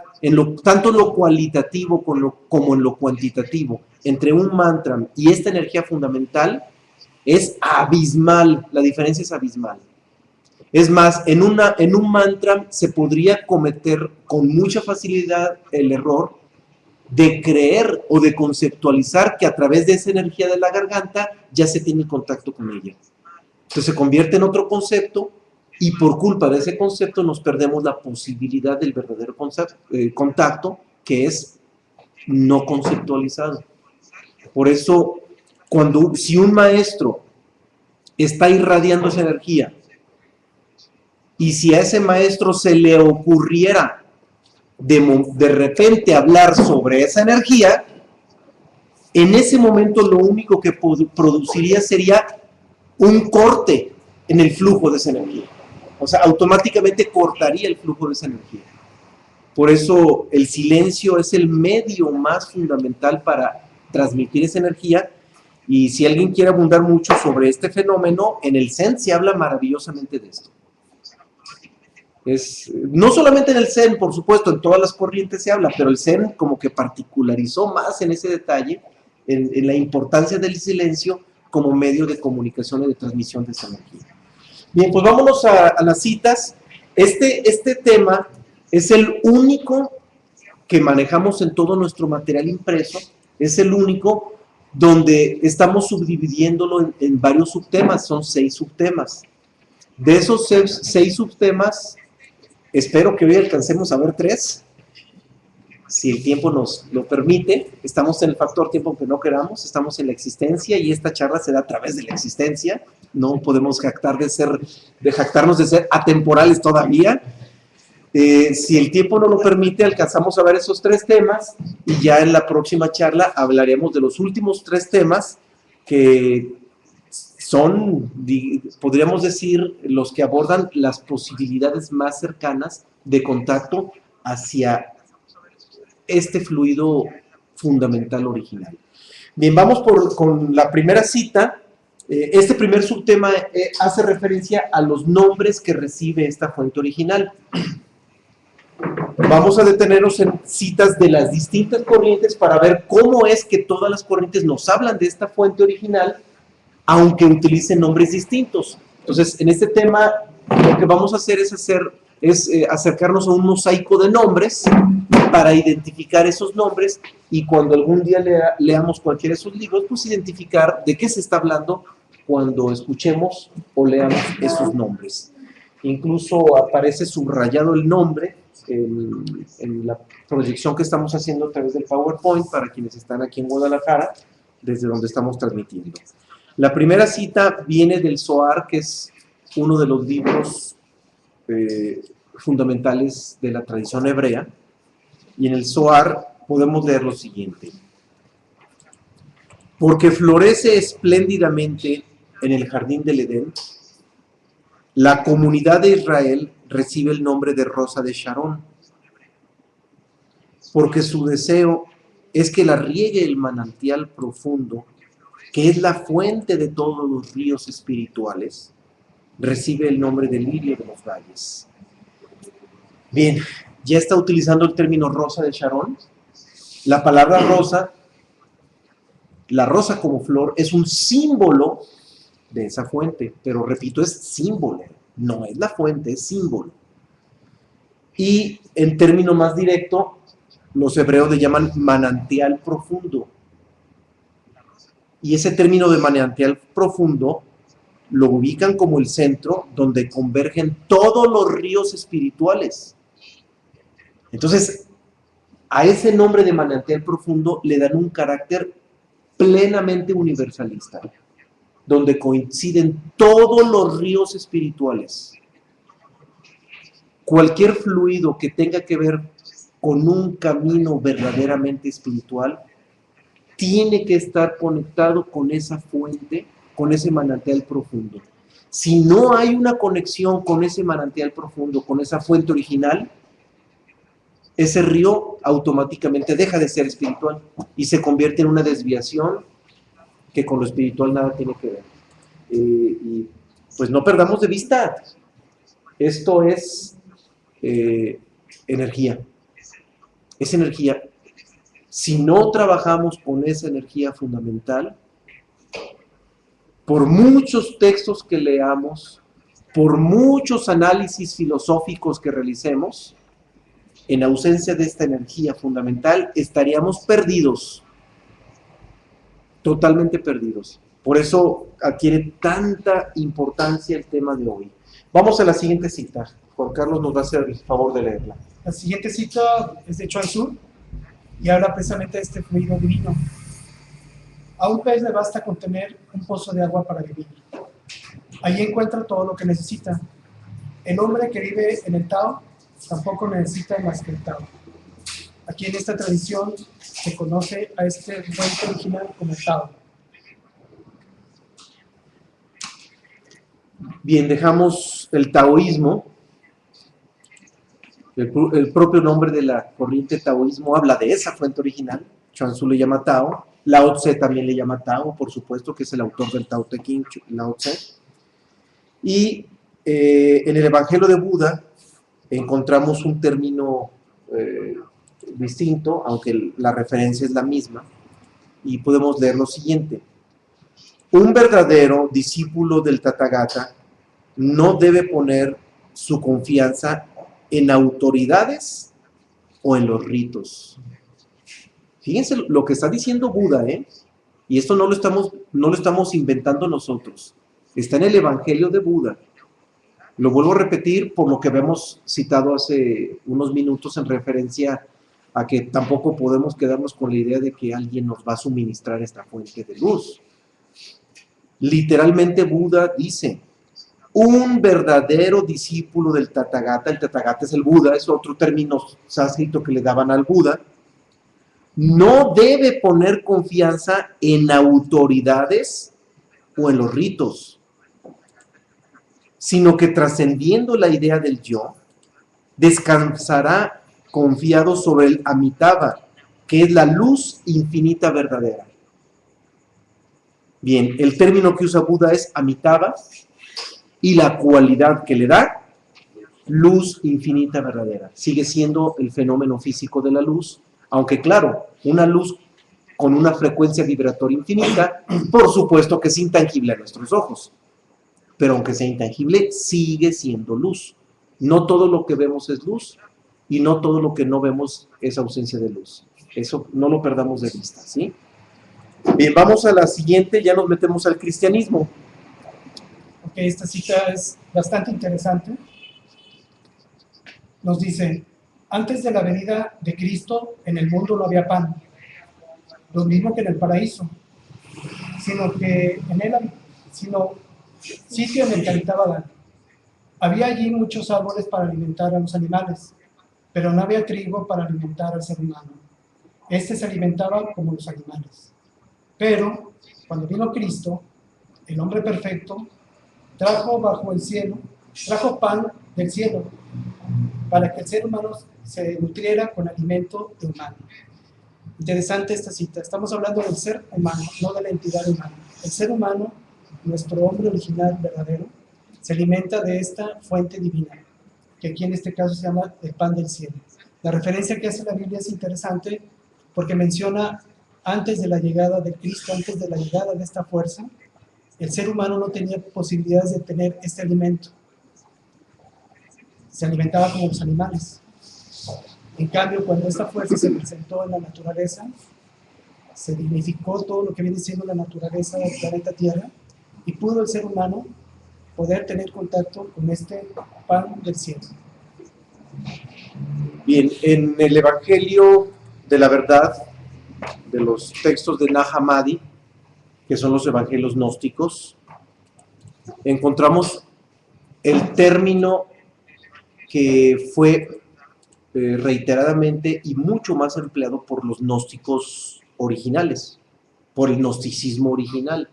tanto en lo cualitativo como en lo cuantitativo, entre un mantra y esta energía fundamental, es abismal. La diferencia es abismal. Es más, en un mantra se podría cometer con mucha facilidad el error de creer o de conceptualizar que a través de esa energía de la garganta ya se tiene contacto con ella. Entonces se convierte en otro concepto y por culpa de ese concepto nos perdemos la posibilidad del verdadero contacto, que es no conceptualizado. Por eso, si un maestro está irradiando esa energía, y si a ese maestro se le ocurriera de repente hablar sobre esa energía, en ese momento lo único que produciría sería un corte en el flujo de esa energía. O sea, automáticamente cortaría el flujo de esa energía. Por eso el silencio es el medio más fundamental para transmitir esa energía. Y si alguien quiere abundar mucho sobre este fenómeno, en el Zen se habla maravillosamente de esto. No solamente en el Zen, por supuesto, en todas las corrientes se habla, pero el Zen como que particularizó más en ese detalle, en la importancia del silencio como medio de comunicación y de transmisión de esa energía. Bien, pues vámonos a las citas. Este tema es el único que manejamos en todo nuestro material impreso, es el único donde estamos subdividiéndolo en varios subtemas, son 6 subtemas. De esos 6 subtemas, espero que hoy alcancemos a ver 3, si el tiempo nos lo permite. Estamos en el factor tiempo aunque no queramos, estamos en la existencia y esta charla se da a través de la existencia. No podemos jactarnos de ser atemporales todavía. Si el tiempo no lo permite, alcanzamos a ver esos 3 temas y ya en la próxima charla hablaremos de los últimos 3 temas que son, podríamos decir, los que abordan las posibilidades más cercanas de contacto hacia este fluido fundamental original. Bien, vamos con la primera cita. Este primer subtema hace referencia a los nombres que recibe esta fuente original. Vamos a detenernos en citas de las distintas corrientes para ver cómo es que todas las corrientes nos hablan de esta fuente original, aunque utilicen nombres distintos. Entonces, en este tema, lo que vamos a hacer es acercarnos a un mosaico de nombres para identificar esos nombres, y cuando algún día leamos cualquiera de esos libros, pues identificar de qué se está hablando cuando escuchemos o leamos esos nombres. Incluso aparece subrayado el nombre en la proyección que estamos haciendo a través del PowerPoint para quienes están aquí en Guadalajara, desde donde estamos transmitiendo. La primera cita viene del Zohar, que es uno de los libros fundamentales de la tradición hebrea, y en el Zohar podemos leer lo siguiente: porque florece espléndidamente en el jardín del Edén, la comunidad de Israel recibe el nombre de Rosa de Sharon, porque su deseo es que la riegue el manantial profundo, que es la fuente de todos los ríos espirituales, recibe el nombre de lirio de los valles. Bien, ya está utilizando el término Rosa de Sharon. La palabra rosa, la rosa como flor, es un símbolo de esa fuente, pero repito, es símbolo, no es la fuente, es símbolo. Y en término más directo, los hebreos le llaman manantial profundo. Y ese término de manantial profundo lo ubican como el centro donde convergen todos los ríos espirituales. Entonces, a ese nombre de manantial profundo le dan un carácter plenamente universalista, donde coinciden todos los ríos espirituales. Cualquier fluido que tenga que ver con un camino verdaderamente espiritual tiene que estar conectado con esa fuente, con ese manantial profundo. Si no hay una conexión con ese manantial profundo, con esa fuente original, ese río automáticamente deja de ser espiritual y se convierte en una desviación que con lo espiritual nada tiene que ver. Y pues no perdamos de vista, esto es energía. Es energía. Si no trabajamos con esa energía fundamental, por muchos textos que leamos, por muchos análisis filosóficos que realicemos, en ausencia de esta energía fundamental, estaríamos perdidos, totalmente perdidos. Por eso adquiere tanta importancia el tema de hoy. Vamos a la siguiente cita. Juan Carlos nos va a hacer el favor de leerla. La siguiente cita es de Chuang Tzu y habla precisamente de este fluido divino. A un pez le basta con tener un pozo de agua para vivir. Allí encuentra todo lo que necesita. El hombre que vive en el Tao tampoco necesita más que el Tao. Aquí en esta tradición se conoce a este fuente original como Tao. Bien, dejamos el taoísmo. El propio nombre de la corriente taoísmo habla de esa fuente original. Chuang Tzu le llama Tao. Lao Tse también le llama Tao, por supuesto, que es el autor del Tao Te Ching, Lao Tse. Y en el Evangelio de Buda encontramos un término distinto, aunque la referencia es la misma, y podemos leer lo siguiente. Un verdadero discípulo del Tathagata no debe poner su confianza en autoridades o en los ritos. Fíjense lo que está diciendo Buda, y esto no lo estamos inventando nosotros. Está en el Evangelio de Buda. Lo vuelvo a repetir por lo que habíamos citado hace unos minutos en referencia a que tampoco podemos quedarnos con la idea de que alguien nos va a suministrar esta fuente de luz. Literalmente Buda dice, un verdadero discípulo del Tathagata, el Tathagata es el Buda, es otro término sánscrito que le daban al Buda, no debe poner confianza en autoridades o en los ritos, sino que trascendiendo la idea del yo, descansará confiado sobre el Amitabha, que es la luz infinita verdadera. Bien, el término que usa Buda es Amitabha y la cualidad que le da, luz infinita verdadera. Sigue siendo el fenómeno físico de la luz, aunque claro, una luz con una frecuencia vibratoria infinita, por supuesto que es intangible a nuestros ojos. Pero aunque sea intangible, sigue siendo luz. No todo lo que vemos es luz y no todo lo que no vemos es ausencia de luz. Eso no lo perdamos de vista, ¿sí? Bien, vamos a la siguiente, ya nos metemos al cristianismo. Ok, esta cita es bastante interesante. Nos dice, antes de la venida de Cristo, en el mundo no había pan, lo mismo que en el paraíso, sino sitio en el que habitaba Adán. Había allí muchos árboles para alimentar a los animales, pero no había trigo para alimentar al ser humano. Este se alimentaba como los animales. Pero, cuando vino Cristo, el hombre perfecto, trajo pan del cielo, para que el ser humano se nutriera con alimento de humano. Interesante esta cita. Estamos hablando del ser humano, no de la entidad humana. El ser humano, nuestro hombre original verdadero, se alimenta de esta fuente divina, que aquí en este caso se llama el pan del cielo. La referencia que hace la Biblia es interesante porque menciona antes de la llegada de Cristo, antes de la llegada de esta fuerza, el ser humano no tenía posibilidades de tener este alimento. Se alimentaba como los animales. En cambio, cuando esta fuerza se presentó en la naturaleza, se dignificó todo lo que viene siendo la naturaleza del planeta Tierra y pudo el ser humano poder tener contacto con este pan del cielo. Bien, en el Evangelio de la Verdad, de los textos de Nag Hammadi, que son los evangelios gnósticos, encontramos el término que fue reiteradamente y mucho más empleado por los gnósticos originales, por el gnosticismo original.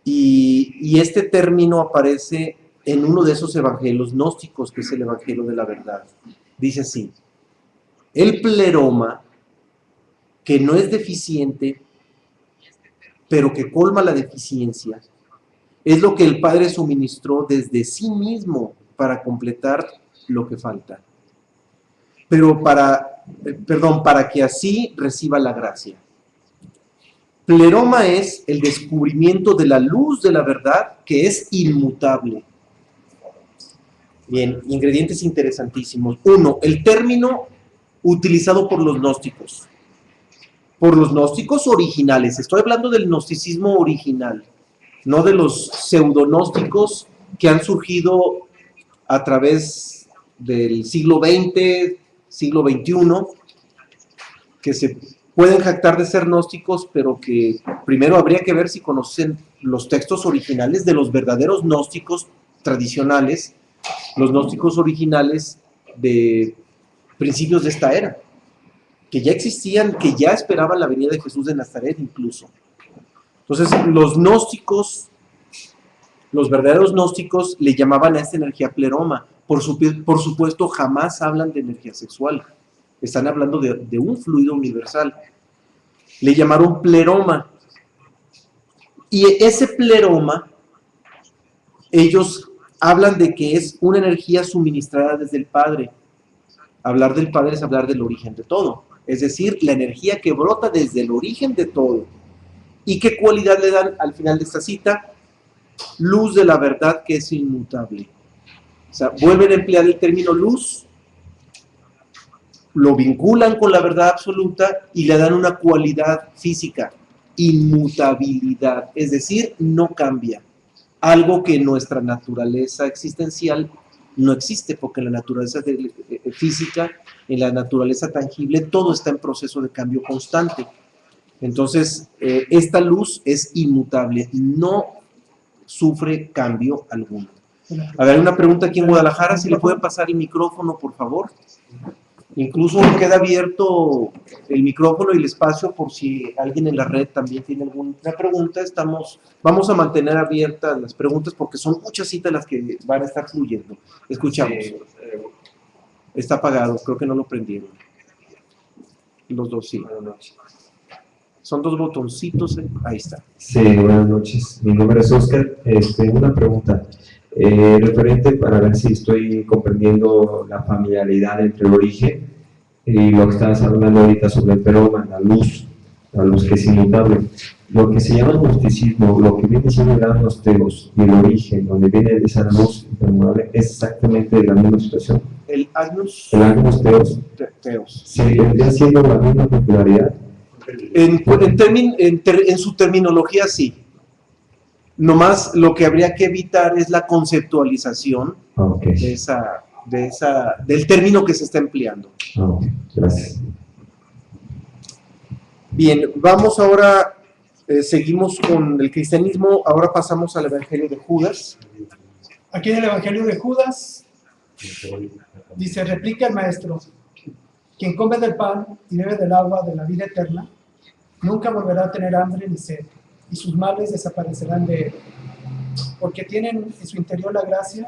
Y este término aparece en uno de esos evangelios gnósticos, que es el Evangelio de la Verdad. Dice así: el pleroma, que no es deficiente, pero que colma la deficiencia, es lo que el Padre suministró desde sí mismo para completar lo que falta. Pero para que así reciba la gracia. Pleroma es el descubrimiento de la luz de la verdad que es inmutable. Bien, ingredientes interesantísimos. 1. El término utilizado por los gnósticos. Por los gnósticos originales. Estoy hablando del gnosticismo original, no de los pseudognósticos que han surgido a través del siglo XX, siglo XXI, que se pueden jactar de ser gnósticos, pero que primero habría que ver si conocen los textos originales de los verdaderos gnósticos tradicionales, los gnósticos originales de principios de esta era, que ya existían, que ya esperaban la venida de Jesús de Nazaret incluso. Entonces, los gnósticos, los verdaderos gnósticos, le llamaban a esta energía pleroma. Por supuesto, jamás hablan de energía sexual. Están hablando de un fluido universal. Le llamaron pleroma. Y ese pleroma, ellos hablan de que es una energía suministrada desde el Padre. Hablar del Padre es hablar del origen de todo. Es decir, la energía que brota desde el origen de todo. ¿Y qué cualidad le dan al final de esta cita? Luz de la verdad que es inmutable. O sea, vuelven a emplear el término luz, lo vinculan con la verdad absoluta y le dan una cualidad física, inmutabilidad, es decir, no cambia. Algo que en nuestra naturaleza existencial no existe, porque en la naturaleza física, en la naturaleza tangible, todo está en proceso de cambio constante. Entonces, esta luz es inmutable, no sufre cambio alguno. A ver, una pregunta aquí en Guadalajara, si le pueden pasar el micrófono, por favor. Incluso queda abierto el micrófono y el espacio por si alguien en la red también tiene alguna pregunta. Vamos a mantener abiertas las preguntas porque son muchas citas las que van a estar fluyendo. Escuchamos. Está apagado, creo que no lo prendieron. Los dos sí. Son dos botoncitos, ahí está. Sí, buenas noches. Mi nombre es Oscar. Una pregunta referente para ver si estoy comprendiendo la familiaridad entre el origen y lo que estabas hablando ahorita sobre el pleroma, la luz que es inmutable. Lo que se llama gnosticismo, lo que viene siendo el Agnus Theos y el origen, donde viene esa luz impermeable, es exactamente la misma situación. El Agnus Theos. Sí, vendría siendo la misma popularidad. En su terminología sí. Nomás lo que habría que evitar es la conceptualización del término que se está empleando. Gracias. Bien, vamos ahora, seguimos con el cristianismo, ahora pasamos al Evangelio de Judas. Aquí en el Evangelio de Judas dice, replica el maestro, quien come del pan y bebe del agua de la vida eterna, nunca volverá a tener hambre ni sed, y sus males desaparecerán de él, porque tienen en su interior la gracia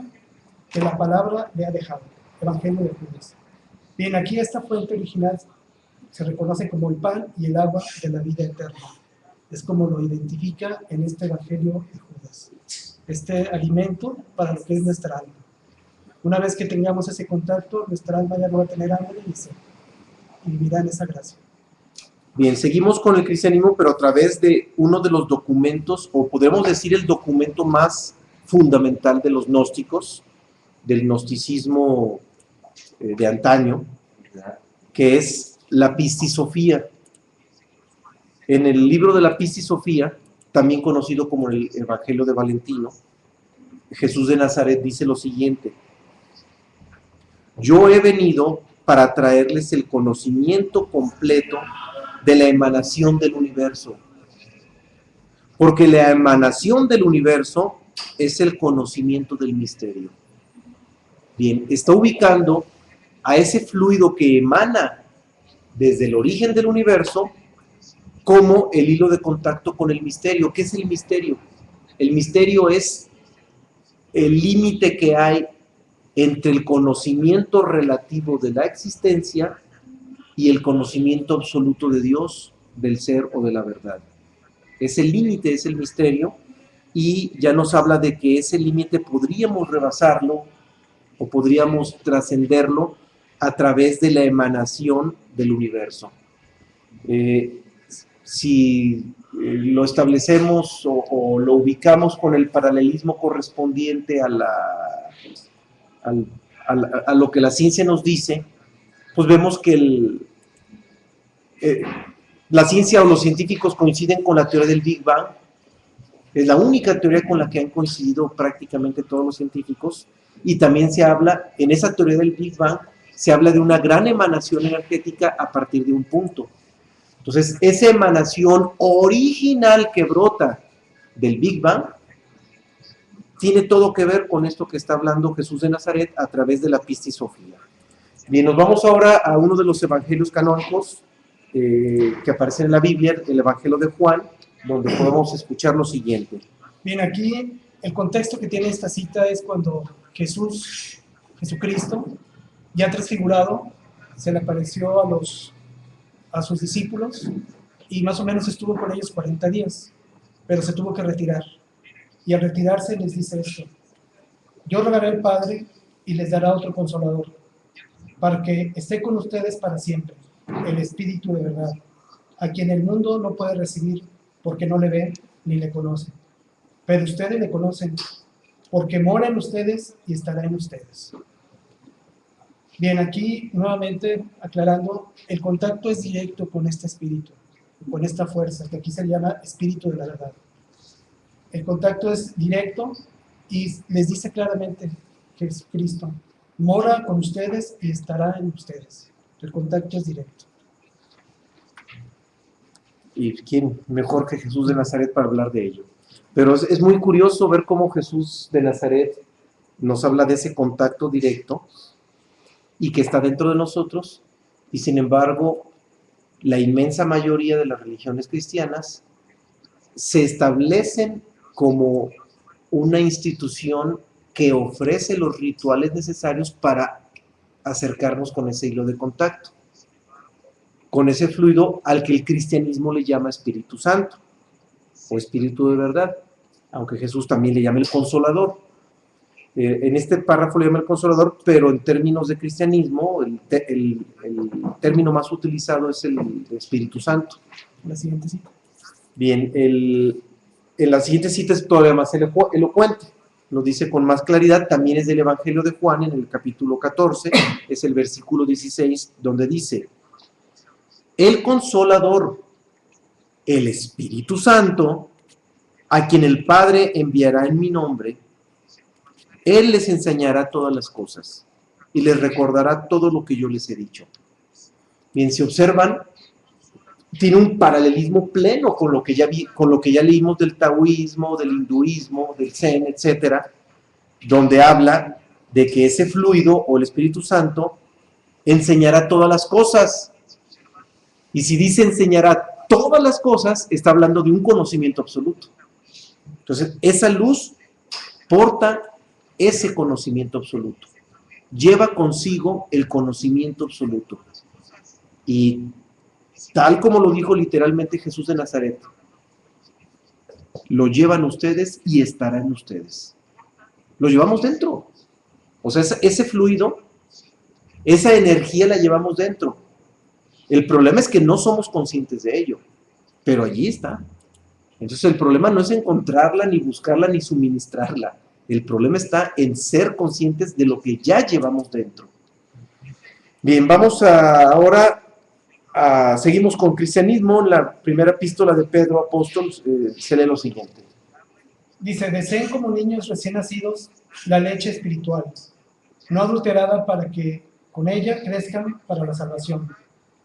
que la palabra le ha dejado. Evangelio de Judas. Bien, aquí esta fuente original se reconoce como el pan y el agua de la vida eterna. Es como lo identifica en este Evangelio de Judas. Este alimento para lo que es nuestra alma. Una vez que tengamos ese contacto, nuestra alma ya no va a tener hambre ni sed, y vivirá en esa gracia. Bien, seguimos con el cristianismo, pero a través de uno de los documentos, o podemos decir el documento más fundamental de los gnósticos, del gnosticismo de antaño, que es la Pistisofía. En el libro de la Pistisofía, también conocido como el Evangelio de Valentino, Jesús de Nazaret dice lo siguiente: yo he venido para traerles el conocimiento completo de la emanación del universo, porque la emanación del universo es el conocimiento del misterio. Bien, está ubicando a ese fluido que emana desde el origen del universo como el hilo de contacto con el misterio. ¿Qué es el misterio? El misterio es el límite que hay entre el conocimiento relativo de la existencia y el conocimiento absoluto de Dios, del ser o de la verdad. Ese límite es el misterio, y ya nos habla de que ese límite podríamos rebasarlo o podríamos trascenderlo a través de la emanación del universo. Si lo establecemos o lo ubicamos con el paralelismo correspondiente a lo que la ciencia nos dice, pues vemos que la ciencia o los científicos coinciden con la teoría del Big Bang, Es la única teoría con la que han coincidido prácticamente todos los científicos, y también se habla, en esa teoría del Big Bang, se habla de una gran emanación energética a partir de un punto. Entonces, esa emanación original que brota del Big Bang tiene todo que ver con esto que está hablando Jesús de Nazaret a través de la pistisofía. Bien, nos vamos ahora a uno de los evangelios canónicos que aparecen en la Biblia, el Evangelio de Juan, donde podemos escuchar lo siguiente. Bien, aquí el contexto que tiene esta cita es cuando Jesucristo, ya transfigurado, se le apareció a sus discípulos y más o menos estuvo con ellos 40 días, pero se tuvo que retirar. Y al retirarse les dice esto: yo rogaré al Padre y les dará otro consolador, para que esté con ustedes para siempre, el Espíritu de verdad, a quien el mundo no puede recibir porque no le ve ni le conoce. Pero ustedes le conocen, porque mora en ustedes y estará en ustedes. Bien, aquí nuevamente aclarando, el contacto es directo con este espíritu, con esta fuerza, que aquí se llama Espíritu de la verdad. El contacto es directo y les dice claramente que Jesucristo mora con ustedes y estará en ustedes. El contacto es directo. ¿Y quién mejor que Jesús de Nazaret para hablar de ello? Pero es muy curioso ver cómo Jesús de Nazaret nos habla de ese contacto directo y que está dentro de nosotros, y sin embargo, la inmensa mayoría de las religiones cristianas se establecen como una institución que ofrece los rituales necesarios para acercarnos con ese hilo de contacto, con ese fluido al que el cristianismo le llama Espíritu Santo o Espíritu de verdad, aunque Jesús también le llama el Consolador. En este párrafo le llama el Consolador, pero en términos de cristianismo, el término más utilizado es el Espíritu Santo. La siguiente cita. Bien, en la siguiente cita es todavía más elocuente, lo dice con más claridad, también es del Evangelio de Juan, en el capítulo 14, es el versículo 16, donde dice: el Consolador, el Espíritu Santo, a quien el Padre enviará en mi nombre, Él les enseñará todas las cosas y les recordará todo lo que yo les he dicho. Bien, si observan, tiene un paralelismo pleno con lo que ya leímos del taoísmo, del hinduismo, del zen, etcétera, donde habla de que ese fluido o el Espíritu Santo enseñará todas las cosas. Y si dice enseñará todas las cosas, está hablando de un conocimiento absoluto. Entonces, esa luz porta ese conocimiento absoluto, lleva consigo el conocimiento absoluto. Y tal como lo dijo literalmente Jesús de Nazaret, lo llevan ustedes y estará en ustedes. Lo llevamos dentro. O sea, ese fluido, esa energía la llevamos dentro. El problema es que no somos conscientes de ello, pero allí está. Entonces el problema no es encontrarla, ni buscarla, ni suministrarla. El problema está en ser conscientes de lo que ya llevamos dentro. Bien, vamos ahora seguimos con cristianismo. En la primera epístola de Pedro apóstol se lee lo siguiente. Dice: deseen como niños recién nacidos la leche espiritual, no adulterada, para que con ella crezcan para la salvación,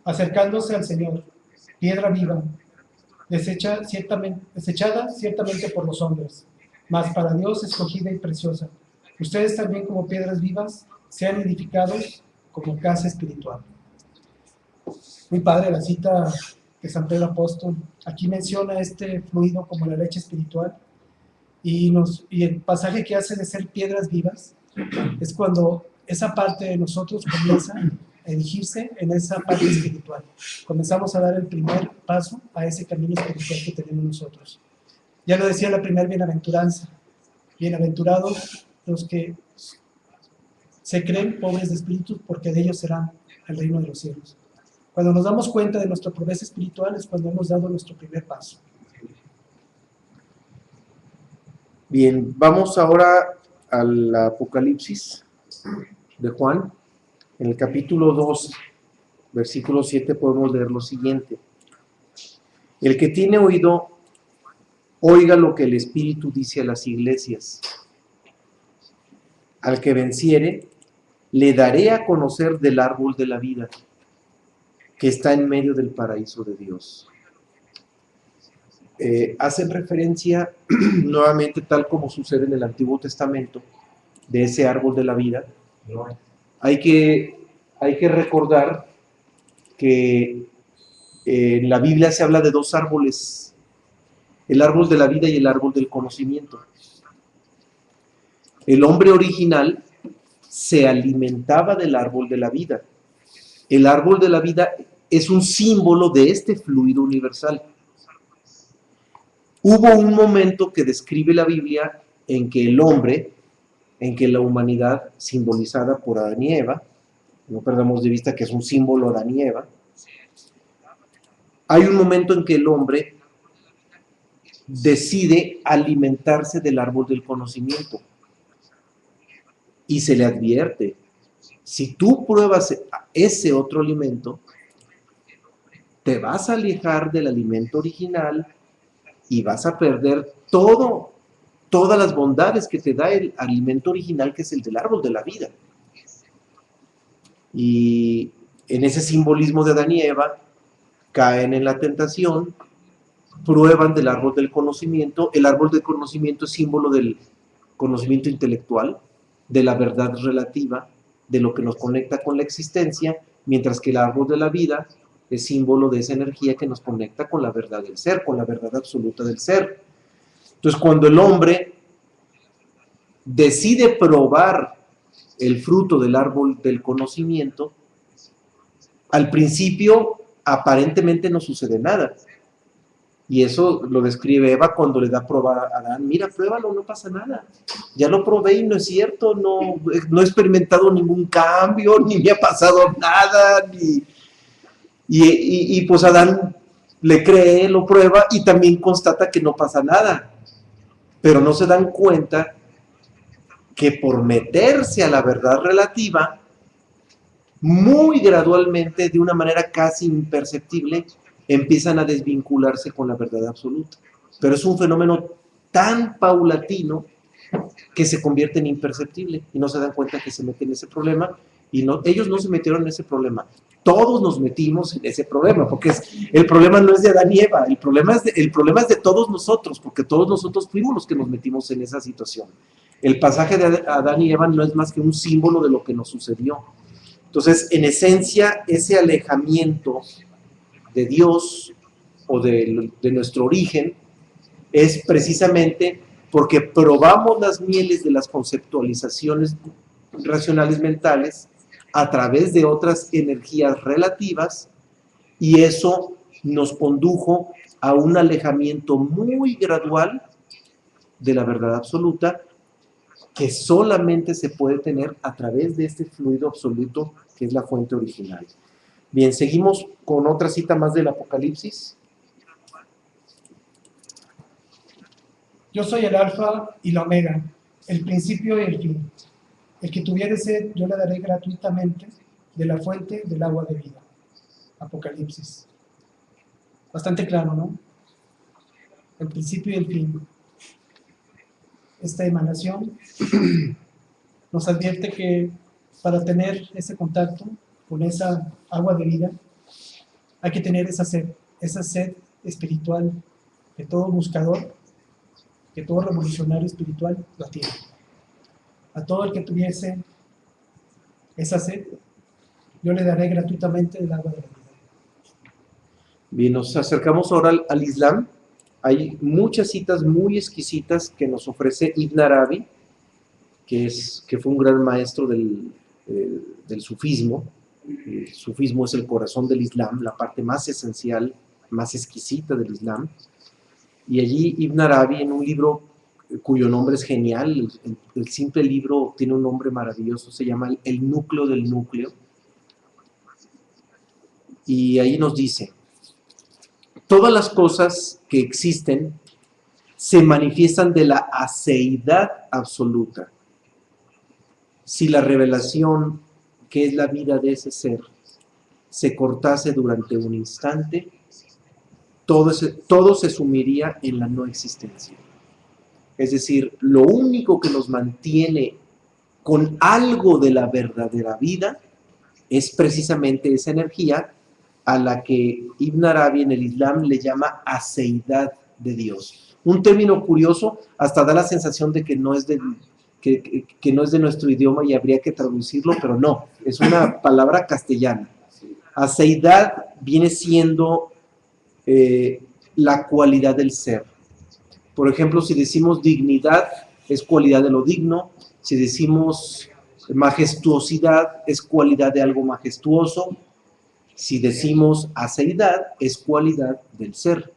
acercándose al Señor, piedra viva, desechada ciertamente por los hombres, mas para Dios escogida y preciosa. Ustedes también, como piedras vivas, sean edificados como casa espiritual. Muy padre la cita de San Pedro Apóstol. Aquí menciona este fluido como la leche espiritual, y el pasaje que hace de ser piedras vivas es cuando esa parte de nosotros comienza a erigirse en esa parte espiritual. Comenzamos a dar el primer paso a ese camino espiritual que tenemos nosotros. Ya lo decía la primera bienaventuranza: bienaventurados los que se creen pobres de espíritu, porque de ellos será el reino de los cielos. Cuando nos damos cuenta de nuestra pobreza espiritual es cuando hemos dado nuestro primer paso. Bien, vamos ahora al Apocalipsis de Juan. En el capítulo 2, versículo 7, podemos leer lo siguiente: el que tiene oído, Oiga lo que el Espíritu dice a las iglesias. Al que venciere, le daré a conocer del árbol de la vida, que está en medio del paraíso de Dios. Hacen referencia nuevamente, tal como sucede en el Antiguo Testamento, de ese árbol de la vida. No. Hay que recordar que en la Biblia se habla de dos árboles, el árbol de la vida y el árbol del conocimiento. El hombre original se alimentaba del árbol de la vida. El árbol de la vida es un símbolo de este fluido universal. Hubo un momento que describe la Biblia en que el hombre, en que la humanidad simbolizada por Adán y Eva, no perdamos de vista que es un símbolo Adán y Eva, hay un momento en que el hombre decide alimentarse del árbol del conocimiento y se le advierte, si tú pruebas ese otro alimento, te vas a alejar del alimento original y vas a perder todas las bondades que te da el alimento original, que es el del árbol de la vida. Y en ese simbolismo de Adán y Eva, caen en la tentación, prueban del árbol del conocimiento. El árbol del conocimiento es símbolo del conocimiento intelectual, de la verdad relativa, de lo que nos conecta con la existencia, mientras que el árbol de la vida es símbolo de esa energía que nos conecta con la verdad del ser, con la verdad absoluta del ser. Entonces, cuando el hombre decide probar el fruto del árbol del conocimiento, al principio aparentemente no sucede nada. Y eso lo describe Eva cuando le da a probar a Adán. Mira, pruébalo, no pasa nada. Ya lo probé y no es cierto, no he experimentado ningún cambio, ni me ha pasado nada, y pues Adán le cree, lo prueba y también constata que no pasa nada. Pero no se dan cuenta que por meterse a la verdad relativa, muy gradualmente, de una manera casi imperceptible, empiezan a desvincularse con la verdad absoluta. Pero es un fenómeno tan paulatino que se convierte en imperceptible y no se dan cuenta que se meten en ese problema. Y no, ellos no se metieron en ese problema, todos nos metimos en ese problema, porque el problema no es de Adán y Eva, el problema es de todos nosotros, porque todos nosotros fuimos los que nos metimos en esa situación. El pasaje de Adán y Eva no es más que un símbolo de lo que nos sucedió. Entonces, en esencia, ese alejamiento de Dios o de nuestro origen es precisamente porque probamos las mieles de las conceptualizaciones racionales mentales a través de otras energías relativas, y eso nos condujo a un alejamiento muy gradual de la verdad absoluta, que solamente se puede tener a través de este fluido absoluto que es la fuente original. Bien, seguimos con otra cita más del Apocalipsis. Yo soy el alfa y la omega, el principio y el fin. El que tuviere sed, yo le daré gratuitamente de la fuente del agua de vida. Apocalipsis. Bastante claro, ¿no? El principio y el fin. Esta emanación nos advierte que para tener ese contacto con esa agua de vida, hay que tener esa sed espiritual que todo buscador, que todo revolucionario espiritual la tiene. A todo el que tuviese esa sed, yo le daré gratuitamente el agua de la vida. Bien, nos acercamos ahora al Islam. Hay muchas citas muy exquisitas que nos ofrece Ibn Arabi, que fue un gran maestro del sufismo. El sufismo es el corazón del Islam, la parte más esencial, más exquisita del Islam. Y allí Ibn Arabi, en un libro cuyo nombre es genial, el simple libro tiene un nombre maravilloso, se llama El núcleo del núcleo. Y ahí nos dice: todas las cosas que existen se manifiestan de la aceidad absoluta. Si la revelación, que es la vida de ese ser, se cortase durante un instante, todo se sumiría en la no existencia. Es decir, lo único que nos mantiene con algo de la verdadera vida es precisamente esa energía a la que Ibn Arabi en el Islam le llama aceidad de Dios. Un término curioso, hasta da la sensación de que no es que no es de nuestro idioma y habría que traducirlo, pero no, es una palabra castellana. Aceidad viene siendo la cualidad del ser. Por ejemplo, si decimos dignidad, es cualidad de lo digno. Si decimos majestuosidad, es cualidad de algo majestuoso. Si decimos aceidad, es cualidad del ser.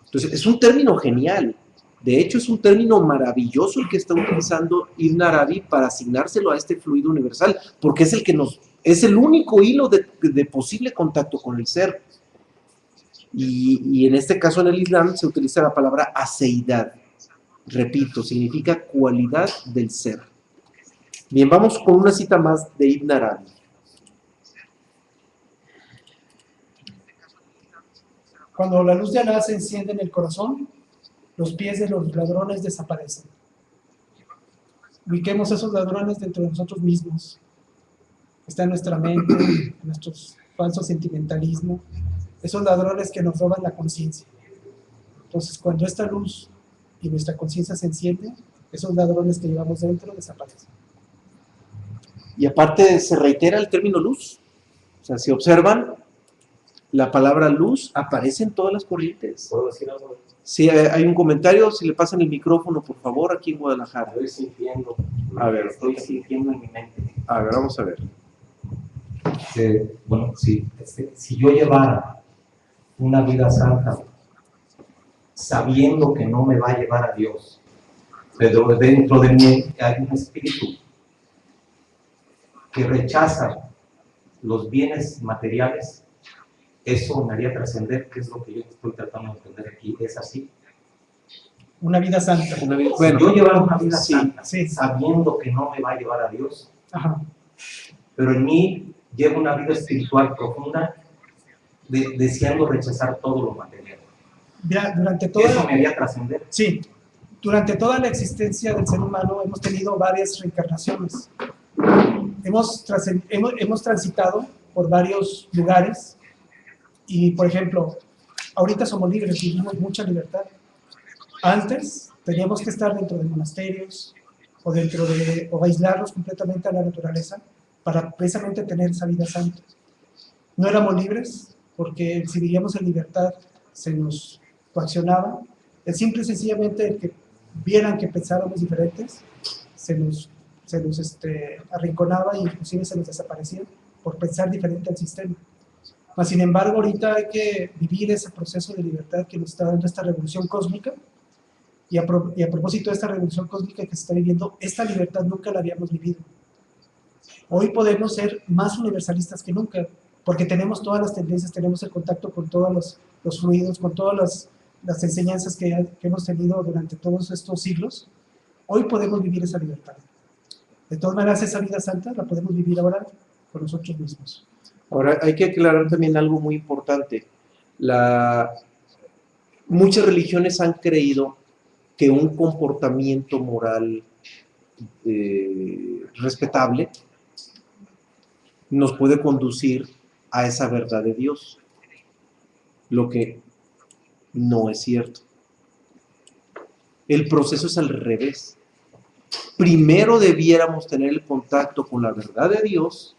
Entonces, es un término genial. De hecho, es un término maravilloso el que está utilizando Ibn Arabi para asignárselo a este fluido universal, porque es es el único hilo de posible contacto con el ser. Y en este caso en el Islam se utiliza la palabra aceidad. Repito, significa cualidad del ser. Bien, vamos con una cita más de Ibn Arabi. Cuando la luz de Alá se enciende en el corazón, los pies de los ladrones desaparecen. Ubiquemos a esos ladrones dentro de nosotros mismos. Está en nuestra mente, en nuestros falsos sentimentalismos, esos ladrones que nos roban la conciencia. Entonces, cuando esta luz y nuestra conciencia se enciende, esos ladrones que llevamos dentro desaparecen. Y aparte se reitera el término luz. O sea, si observan, la palabra luz aparece en todas las corrientes. ¿Puedo decir algo? Sí, hay un comentario, si le pasan el micrófono, por favor, aquí en Guadalajara. Estoy sintiendo. A ver. Estoy sintiendo en mi mente. A ver, vamos a ver. Bueno, sí. Si yo llevara una vida santa, sabiendo que no me va a llevar a Dios, pero dentro de mí hay un espíritu que rechaza los bienes materiales, eso me haría trascender, que es lo que yo estoy tratando de entender aquí. ¿Es así? Una vida santa. Bueno, Si yo llevara una vida sí, santa, sí. sabiendo que no me va a llevar a Dios, Ajá. pero en mí llevo una vida espiritual profunda, deseando rechazar todo lo material. Ya, durante Eso toda, me haría trascender. sí, durante toda la existencia del ser humano hemos tenido varias reencarnaciones. Hemos transitado por varios lugares y, por ejemplo, ahorita somos libres, vivimos mucha libertad. Antes teníamos que estar dentro de monasterios o aislarnos completamente a la naturaleza para precisamente tener esa vida santa. No éramos libres porque si vivíamos en libertad se nos coaccionaba. El simple y sencillamente el que vieran que pensáramos diferentes se nos arrinconaba e inclusive se nos desaparecía por pensar diferente al sistema. Mas, sin embargo, ahorita hay que vivir ese proceso de libertad que nos está dando esta revolución cósmica. Y a propósito de esta revolución cósmica que se está viviendo, esta libertad nunca la habíamos vivido. Hoy podemos ser más universalistas que nunca, porque tenemos todas las tendencias, tenemos el contacto con todos los fluidos, con todas las enseñanzas que hemos tenido durante todos estos siglos. Hoy podemos vivir esa libertad. De todas maneras, esa vida santa la podemos vivir ahora con nosotros mismos. Ahora hay que aclarar también algo muy importante. Muchas religiones han creído que un comportamiento moral respetable nos puede conducir a esa verdad de Dios, lo que no es cierto. El proceso es al revés. Primero debiéramos tener el contacto con la verdad de Dios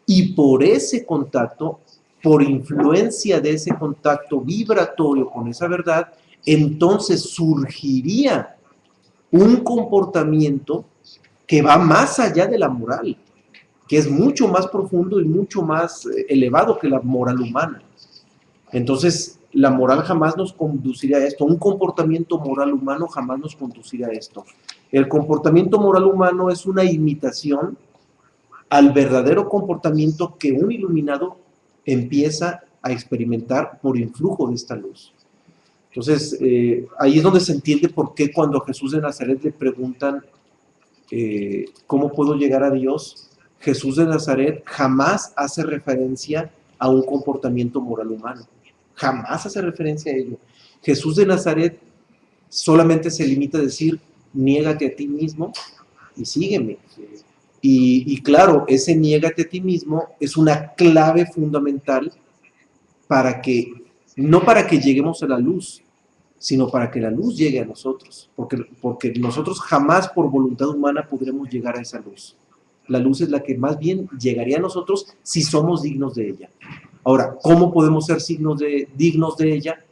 y por ese contacto, por influencia de ese contacto vibratorio con esa verdad, entonces surgiría un comportamiento que va más allá de la moral, que es mucho más profundo y mucho más elevado que la moral humana. Entonces, la moral jamás nos conduciría a esto, un comportamiento moral humano jamás nos conduciría a esto. El comportamiento moral humano es una imitación al verdadero comportamiento que un iluminado empieza a experimentar por influjo de esta luz. Entonces, ahí es donde se entiende por qué cuando a Jesús de Nazaret le preguntan ¿cómo puedo llegar a Dios? Jesús de Nazaret jamás hace referencia a un comportamiento moral humano. Jamás hace referencia a ello. Jesús de Nazaret solamente se limita a decir, niégate a ti mismo y sígueme. Y claro, ese niégate a ti mismo es una clave fundamental para que, no para que lleguemos a la luz, sino para que la luz llegue a nosotros, porque nosotros jamás por voluntad humana podremos llegar a esa luz. La luz es la que más bien llegaría a nosotros si somos dignos de ella. Ahora, ¿cómo podemos ser dignos de ella?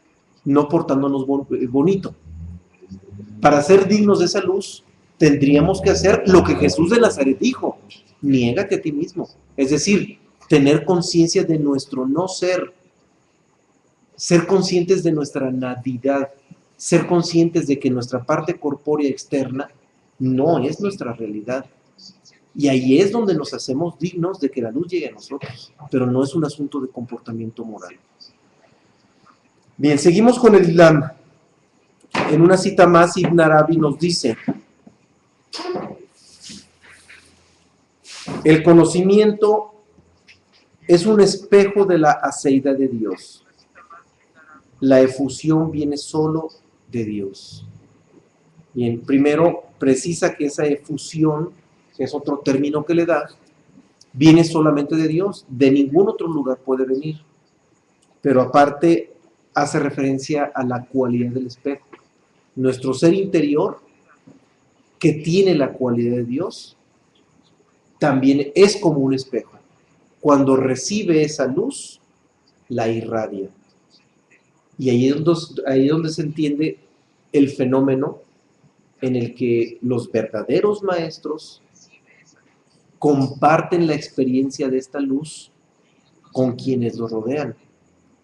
No portándonos bonito. Para ser dignos de esa luz, tendríamos que hacer lo que Jesús de Nazaret dijo, niégate a ti mismo. Es decir, tener conciencia de nuestro no ser conscientes de nuestra nadidad, ser conscientes de que nuestra parte corpórea externa no es nuestra realidad. Y ahí es donde nos hacemos dignos de que la luz llegue a nosotros, pero no es un asunto de comportamiento moral. Bien, seguimos con el Islam. En una cita más, Ibn Arabi nos dice, el conocimiento es un espejo de la aceidad de Dios. La efusión viene solo de Dios. Bien, primero precisa que esa efusión, que es otro término que le da, viene solamente de Dios, de ningún otro lugar puede venir. Pero aparte hace referencia a la cualidad del espejo. Nuestro ser interior, que tiene la cualidad de Dios, también es como un espejo. Cuando recibe esa luz, la irradia. Y ahí es donde se entiende el fenómeno en el que los verdaderos maestros comparten la experiencia de esta luz con quienes los rodean.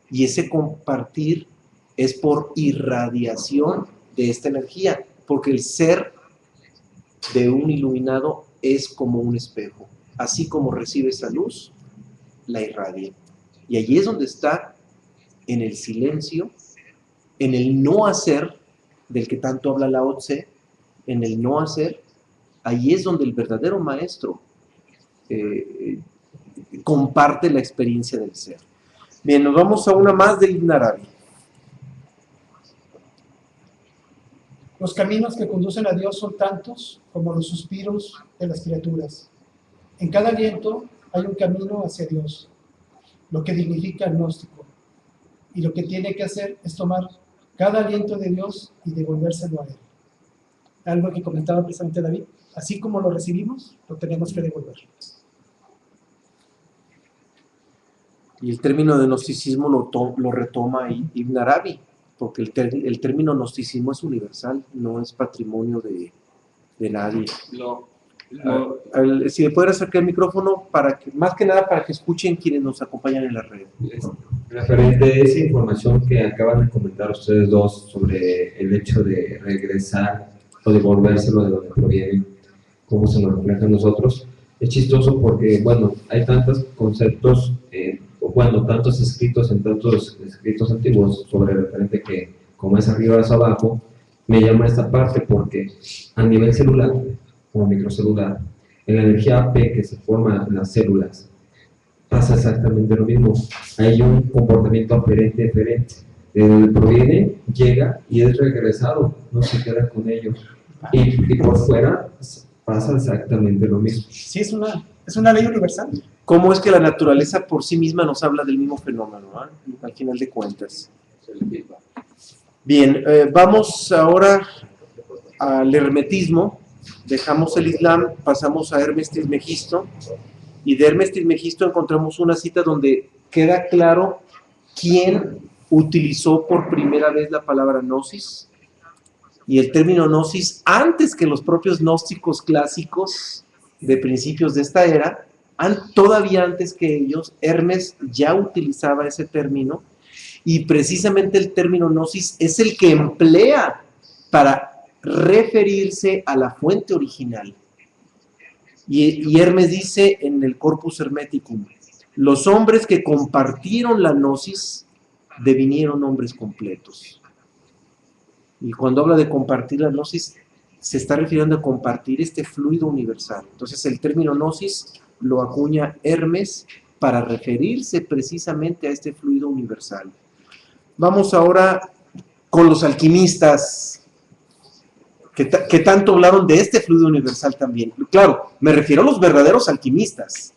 Y ese compartir es por irradiación de esta energía, porque el ser de un iluminado es como un espejo. Así como recibe esa luz, la irradia. Y allí es donde está, en el silencio, en el no hacer, del que tanto habla Lao Tse, en el no hacer, ahí es donde el verdadero maestro comparte la experiencia del ser. Bien, nos vamos a una más de Ibn Arabi. Los caminos que conducen a Dios son tantos como los suspiros de las criaturas. En cada aliento hay un camino hacia Dios, lo que dignifica al gnóstico. Y lo que tiene que hacer es tomar cada aliento de Dios y devolvérselo a Él. Algo que comentaba precisamente David. Así como lo recibimos, lo tenemos que devolver. Y el término de gnosticismo lo retoma Ibn Arabi, porque el término gnosticismo es universal, no es patrimonio de nadie. Si le pueden acercar el micrófono, más que nada para que escuchen quienes nos acompañan en la red. Referente a esa información que acaban de comentar ustedes dos sobre el hecho de regresar o devolvérselo de donde proviene, cómo se nos refleja en nosotros, es chistoso porque, bueno, hay tantos conceptos, tantos escritos en tantos escritos antiguos sobre el referente que, como es arriba es abajo, me llama esta parte porque a nivel celular o microcelular, en la energía AP que se forma en las células, pasa exactamente lo mismo. Hay un comportamiento aferente diferente. De donde proviene, llega y es regresado, no se queda con ellos. Y por fuera pasa exactamente lo mismo. Sí, es una ley universal. ¿Cómo es que la naturaleza por sí misma nos habla del mismo fenómeno, al final de cuentas? Bien, vamos ahora al hermetismo. Dejamos el Islam, pasamos a Hermes Trismegisto, y de Hermes Trismegisto encontramos una cita donde queda claro quién utilizó por primera vez la palabra gnosis y el término gnosis antes que los propios gnósticos clásicos de principios de esta era. Todavía antes que ellos, Hermes ya utilizaba ese término, y precisamente el término gnosis es el que emplea para referirse a la fuente original. Y Hermes dice en el Corpus Hermeticum, los hombres que compartieron la gnosis devinieron hombres completos. Y cuando habla de compartir la gnosis, se está refiriendo a compartir este fluido universal. Entonces el término gnosis lo acuña Hermes para referirse precisamente a este fluido universal. Vamos ahora con los alquimistas, que tanto hablaron de este fluido universal también. Claro, me refiero a los verdaderos alquimistas.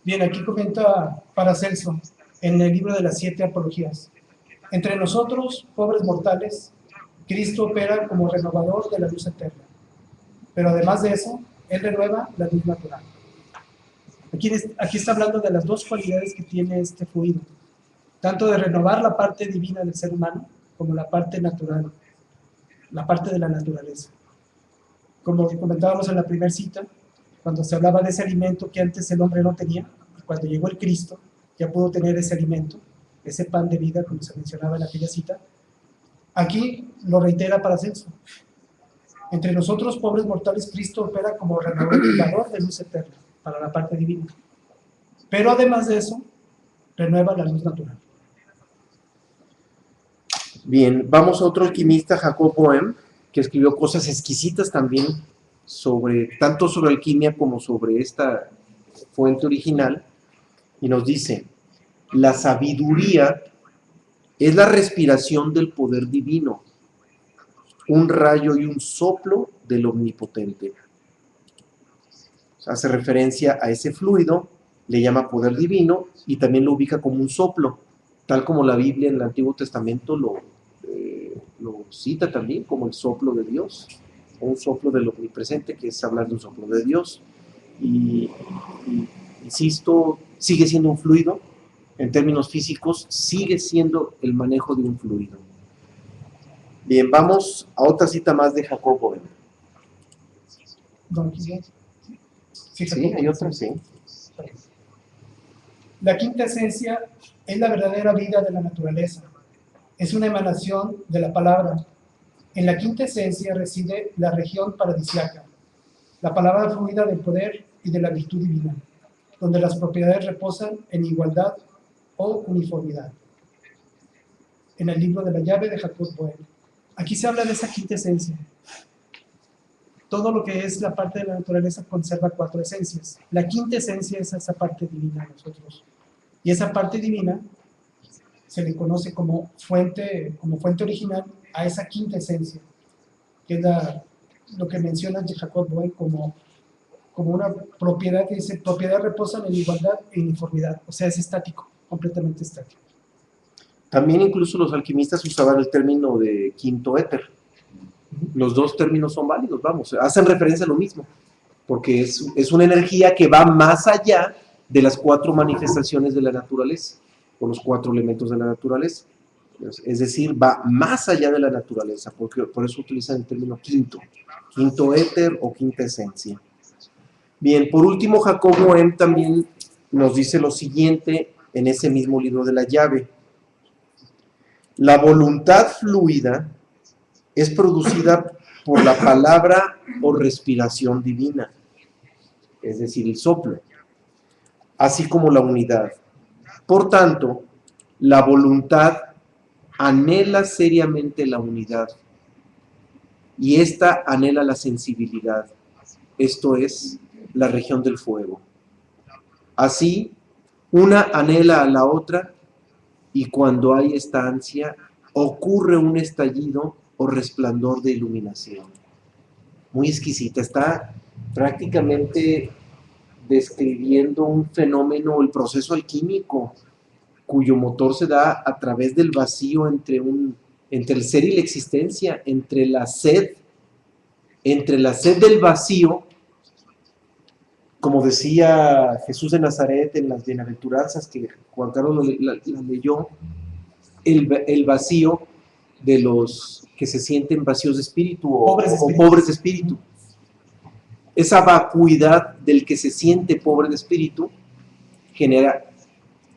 Bien, aquí comenta Paracelso en el libro de las 7 apologías. Entre nosotros, pobres mortales, Cristo opera como renovador de la luz eterna. Pero además de eso, Él renueva la luz natural. Aquí está hablando de las dos cualidades que tiene este fluido, tanto de renovar la parte divina del ser humano como la parte natural, la parte de la naturaleza. Como comentábamos en la primera cita, cuando se hablaba de ese alimento que antes el hombre no tenía, y cuando llegó el Cristo, ya pudo tener ese alimento, ese pan de vida, como se mencionaba en aquella cita. Aquí lo reitera Paracelso. Entre nosotros, pobres mortales, Cristo opera como renovador de luz eterna para la parte divina. Pero además de eso, renueva la luz natural. Bien, vamos a otro alquimista, Jacob Boehme, que escribió cosas exquisitas también tanto sobre alquimia como sobre esta fuente original, y nos dice: la sabiduría es la respiración del poder divino, un rayo y un soplo del omnipotente. Hace referencia a ese fluido, le llama poder divino y también lo ubica como un soplo, tal como la Biblia en el Antiguo Testamento lo cita también como el soplo de Dios, o un soplo del omnipresente, que es hablar de un soplo de Dios. Y insisto, sigue siendo un fluido, en términos físicos, sigue siendo el manejo de un fluido. Bien, vamos a otra cita más de Jacob Boehme. Don Quijote. Sí, hay otra, sí. La quinta esencia es la verdadera vida de la naturaleza. Es una emanación de la palabra. En la quinta esencia reside la región paradisiaca, la palabra fluida del poder y de la virtud divina, donde las propiedades reposan en igualdad o uniformidad. En el libro de la llave de Jacob Boehme. Aquí se habla de esa quinta esencia. Todo lo que es la parte de la naturaleza conserva 4 esencias. La quinta esencia es esa parte divina de nosotros. Y esa parte divina se le conoce como fuente original a esa quinta esencia, que es lo que menciona Jacob Boehme como una propiedad que dice: propiedad reposan en igualdad e uniformidad. O sea, es estático, completamente estático. También incluso los alquimistas usaban el término de quinto éter. Los dos términos son válidos, vamos, hacen referencia a lo mismo, porque es una energía que va más allá de las 4 manifestaciones de la naturaleza, o los 4 elementos de la naturaleza. Es decir, va más allá de la naturaleza, porque por eso utilizan el término quinto éter o quinta esencia. Bien, por último, Jacob Boehme también nos dice lo siguiente en ese mismo libro de la llave: la voluntad fluida es producida por la palabra o respiración divina, es decir, el soplo, así como la unidad. Por tanto, la voluntad anhela seriamente la unidad, y ésta anhela la sensibilidad, esto es, la región del fuego. Así, una anhela a la otra, y cuando hay esta ansia, ocurre un estallido o resplandor de iluminación. Muy exquisita, está prácticamente describiendo un fenómeno, el proceso alquímico, cuyo motor se da a través del vacío entre el ser y la existencia, entre la sed del vacío, como decía Jesús de Nazaret en las bienaventuranzas que Juan Carlos la leyó, el vacío de los que se sienten vacíos de espíritu o pobres de espíritu. Esa vacuidad del que se siente pobre de espíritu genera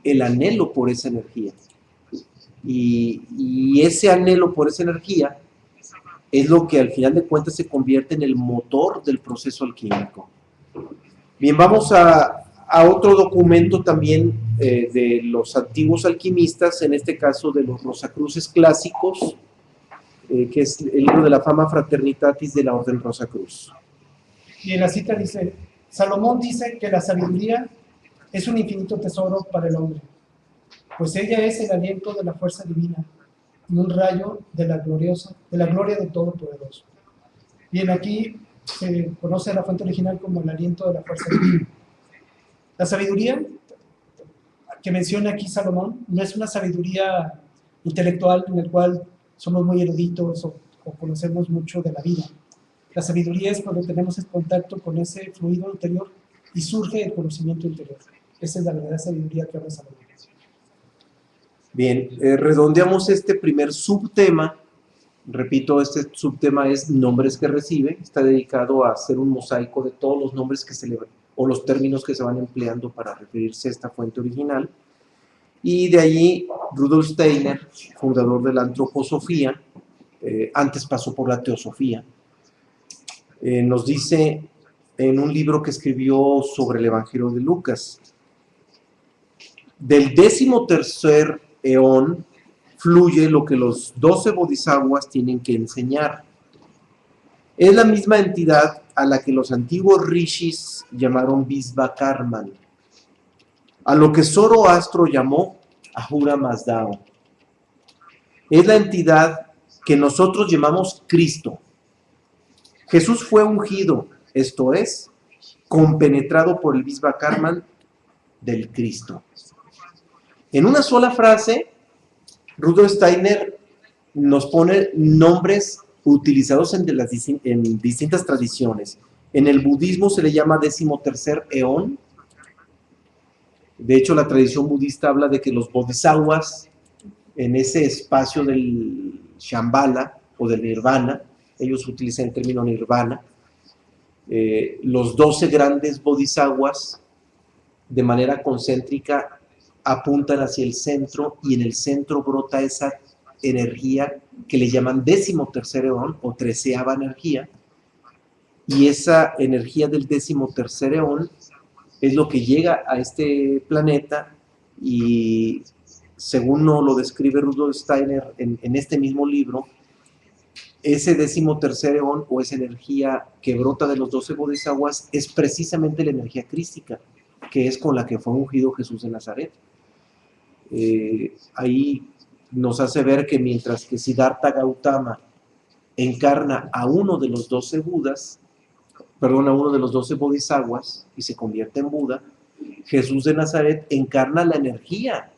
el anhelo por esa energía. Y ese anhelo por esa energía es lo que al final de cuentas se convierte en el motor del proceso alquímico. Bien, vamos a otro documento también de los antiguos alquimistas, en este caso de los Rosacruces clásicos, que es el libro de la Fama Fraternitatis de la Orden Rosacruz. Y en la cita dice: Salomón dice que la sabiduría es un infinito tesoro para el hombre. pues ella es el aliento de la fuerza divina y un rayo de la gloria del Todopoderoso. Bien, aquí se conoce a la fuente original como el aliento de la fuerza divina. La sabiduría que menciona aquí Salomón no es una sabiduría intelectual en el cual somos muy eruditos o conocemos mucho de la vida. La sabiduría es cuando tenemos el contacto con ese fluido interior y surge el conocimiento interior. Esa es la verdadera sabiduría que habla Salomón. Bien, redondeamos este primer subtema. Repito, este subtema es nombres que recibe. Está dedicado a hacer un mosaico de todos los nombres que se le o los términos que se van empleando para referirse a esta fuente original. Y de allí Rudolf Steiner, fundador de la antroposofía, antes pasó por la teosofía, nos dice en un libro que escribió sobre el Evangelio de Lucas: del 13º eón fluye lo que los 12 bodhisattvas tienen que enseñar. Es la misma entidad a la que los antiguos rishis llamaron Visvakarman, a lo que Zoroastro llamó Ahura Mazdao. Es la entidad que nosotros llamamos Cristo. Jesús fue ungido, esto es, compenetrado por el Visvakarman del Cristo. En una sola frase, Rudolf Steiner nos pone nombres utilizados en distintas tradiciones. En el budismo se le llama 13º eón. De hecho, la tradición budista habla de que los bodhisattvas, en ese espacio del Shambhala o del Nirvana, ellos utilizan el término Nirvana, los 12 grandes bodhisattvas, de manera concéntrica, apuntan hacia el centro, y en el centro brota esa energía que le llaman 13º eón o 13ª energía, y esa energía del 13º eón es lo que llega a este planeta, y según nos lo describe Rudolf Steiner en este mismo libro, ese 13º eón o esa energía que brota de los 12 bodhisattvas es precisamente la energía crística, que es con la que fue ungido Jesús de Nazaret. Ahí nos hace ver que mientras que Siddhartha Gautama encarna a uno de los 12 Budas, a uno de los 12 bodhisattvas y se convierte en Buda, Jesús de Nazaret encarna la energía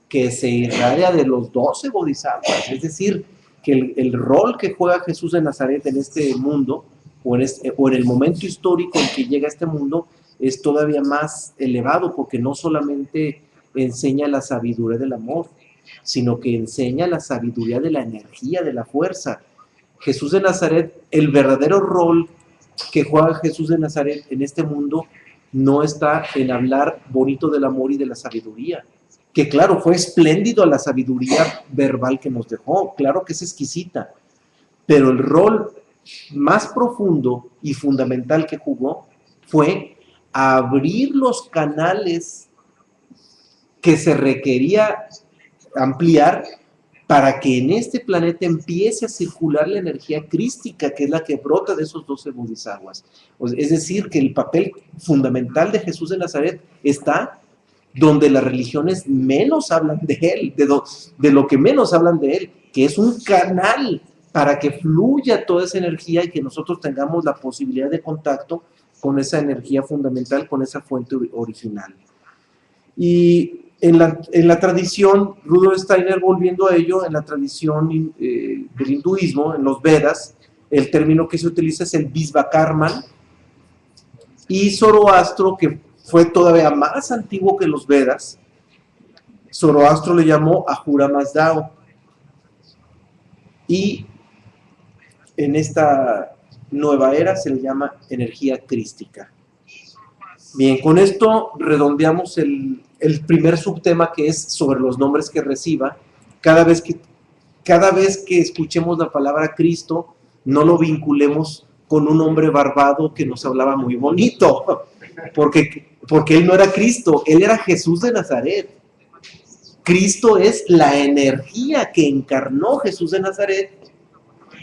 que se irradia de los 12 bodhisattvas. Es decir, que el rol que juega Jesús de Nazaret en este mundo, o en el momento histórico en que llega a este mundo, es todavía más elevado, porque no solamente enseña la sabiduría del amor, sino que enseña la sabiduría de la energía, de la fuerza. Jesús de Nazaret, el verdadero rol que juega Jesús de Nazaret en este mundo no está en hablar bonito del amor y de la sabiduría, que claro, fue espléndido la sabiduría verbal que nos dejó, claro que es exquisita, pero el rol más profundo y fundamental que jugó fue abrir los canales que se requería ampliar para que en este planeta empiece a circular la energía crística, que es la que brota de esos 12 bodhisattvas. Es decir, que el papel fundamental de Jesús de Nazaret está donde las religiones menos hablan de él, de lo que menos hablan de él, que es un canal para que fluya toda esa energía y que nosotros tengamos la posibilidad de contacto con esa energía fundamental, con esa fuente original. Y en la tradición, Rudolf Steiner, volviendo a ello, en la tradición del hinduismo, en los Vedas, el término que se utiliza es el Visvakarman, y Zoroastro, que fue todavía más antiguo que los Vedas, Zoroastro le llamó Ahura Mazdao, y en esta nueva era se le llama energía crística. Bien, con esto redondeamos el primer subtema, que es sobre los nombres que reciba. Cada vez que escuchemos la palabra Cristo, no lo vinculemos con un hombre barbado que nos hablaba muy bonito, porque él no era Cristo, él era Jesús de Nazaret. Cristo es la energía que encarnó Jesús de Nazaret,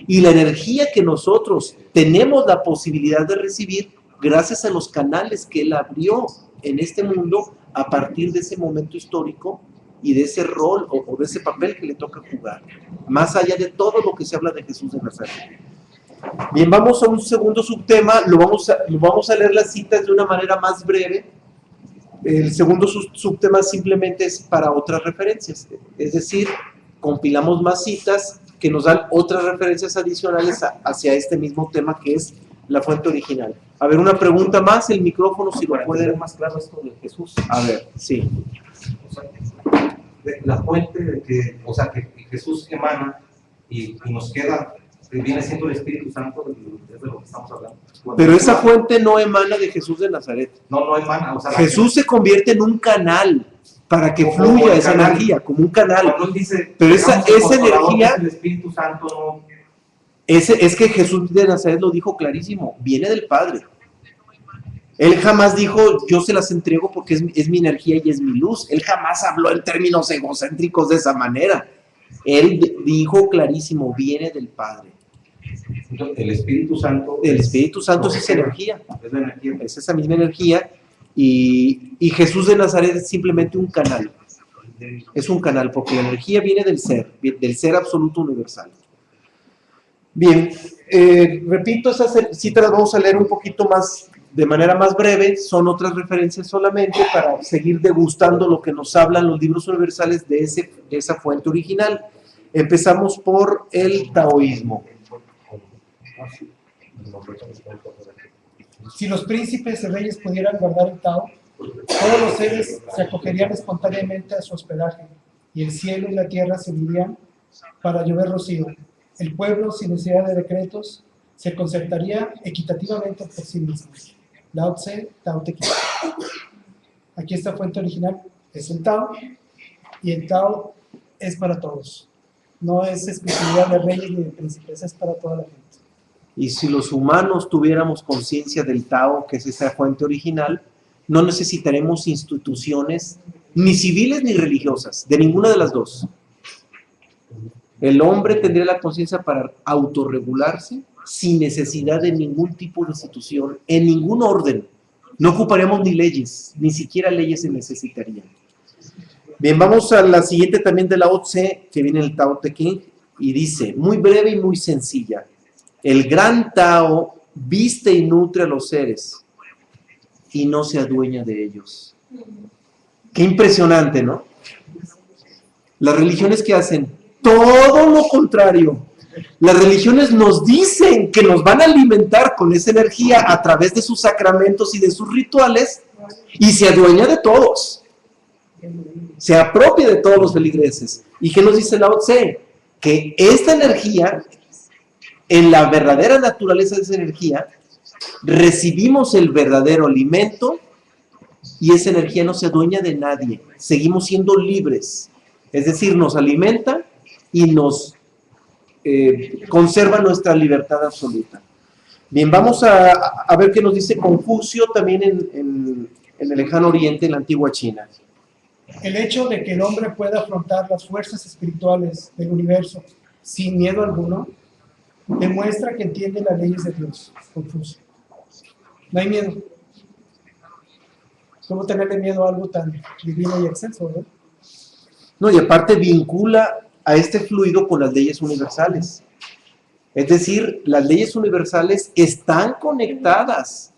y la energía que nosotros tenemos la posibilidad de recibir gracias a los canales que él abrió en este mundo a partir de ese momento histórico y de ese rol o de ese papel que le toca jugar, más allá de todo lo que se habla de Jesús de Nazaret. Bien, vamos a un segundo subtema, lo vamos a leer las citas de una manera más breve. El segundo subtema simplemente es para otras referencias, es decir, compilamos más citas que nos dan otras referencias adicionales hacia este mismo tema que es la fuente original. A ver, una pregunta más, el micrófono si lo Para puede... entender más claro esto de Jesús. A ver, sí. O sea, la fuente de que, o sea, que Jesús emana y nos queda, que viene siendo el Espíritu Santo, es de lo que estamos hablando. Pero esa fuente no emana de Jesús de Nazaret. No emana, o sea, Jesús se convierte en un canal para que Como fluya el esa canal. energía, como un canal. cuando él dice, Pero esa digamos, el energía- consolador, que es el Espíritu Santo, no, Es que Jesús de Nazaret lo dijo clarísimo, viene del Padre. Él jamás dijo, yo se las entrego porque es mi energía y es mi luz. Él jamás habló en términos egocéntricos de esa manera. Él dijo clarísimo, viene del Padre. el Espíritu Santo. El Espíritu Santo es esa energía, Es la energía. es esa misma energía. Y Jesús de Nazaret es simplemente un canal. Es un canal porque la energía viene del ser absoluto universal. Bien, repito, esas citas las vamos a leer un poquito más, de manera más breve, son otras referencias solamente para seguir degustando lo que nos hablan los libros universales de esa fuente original. Empezamos por el taoísmo. Si los príncipes y reyes pudieran guardar el Tao, todos los seres se acogerían espontáneamente a su hospedaje, y el cielo y la tierra se unirían para llover rocío. El pueblo, sin necesidad de decretos, se concertaría equitativamente por sí mismo. Lao Tse, Tao Te Ching. Aquí esta fuente original es el Tao, y el Tao es para todos. No es exclusividad de reyes ni de príncipes, es para toda la gente. Y si los humanos tuviéramos conciencia del Tao, que es esa fuente original, no necesitaremos instituciones ni civiles ni religiosas, de ninguna de las dos. El hombre tendría la conciencia para autorregularse sin necesidad de ningún tipo de institución, en ningún orden. No ocuparíamos ni leyes, ni siquiera leyes se necesitarían. Bien, vamos a la siguiente también de Lao Tse, que viene el Tao Te Ching, y dice, muy breve y muy sencilla, el gran Tao viste y nutre a los seres y no se adueña de ellos. Qué impresionante, ¿no? Las religiones que hacen todo lo contrario. Las religiones nos dicen que nos van a alimentar con esa energía a través de sus sacramentos y de sus rituales y se adueña de todos. Se apropia de todos los feligreses. ¿Y qué nos dice Lao Tse? Que esta energía, en la verdadera naturaleza de esa energía, recibimos el verdadero alimento y esa energía no se adueña de nadie. Seguimos siendo libres. Es decir, nos alimenta y nos conserva nuestra libertad absoluta. Bien, vamos a ver qué nos dice Confucio también en el lejano oriente, en la antigua China. El hecho de que el hombre pueda afrontar las fuerzas espirituales del universo sin miedo alguno demuestra que entiende las leyes de Dios. Confucio. No hay miedo. ¿Cómo tenerle miedo a algo tan divino y excelso, verdad? No, y aparte vincula a este fluido con las leyes universales. Es decir, las leyes universales están conectadas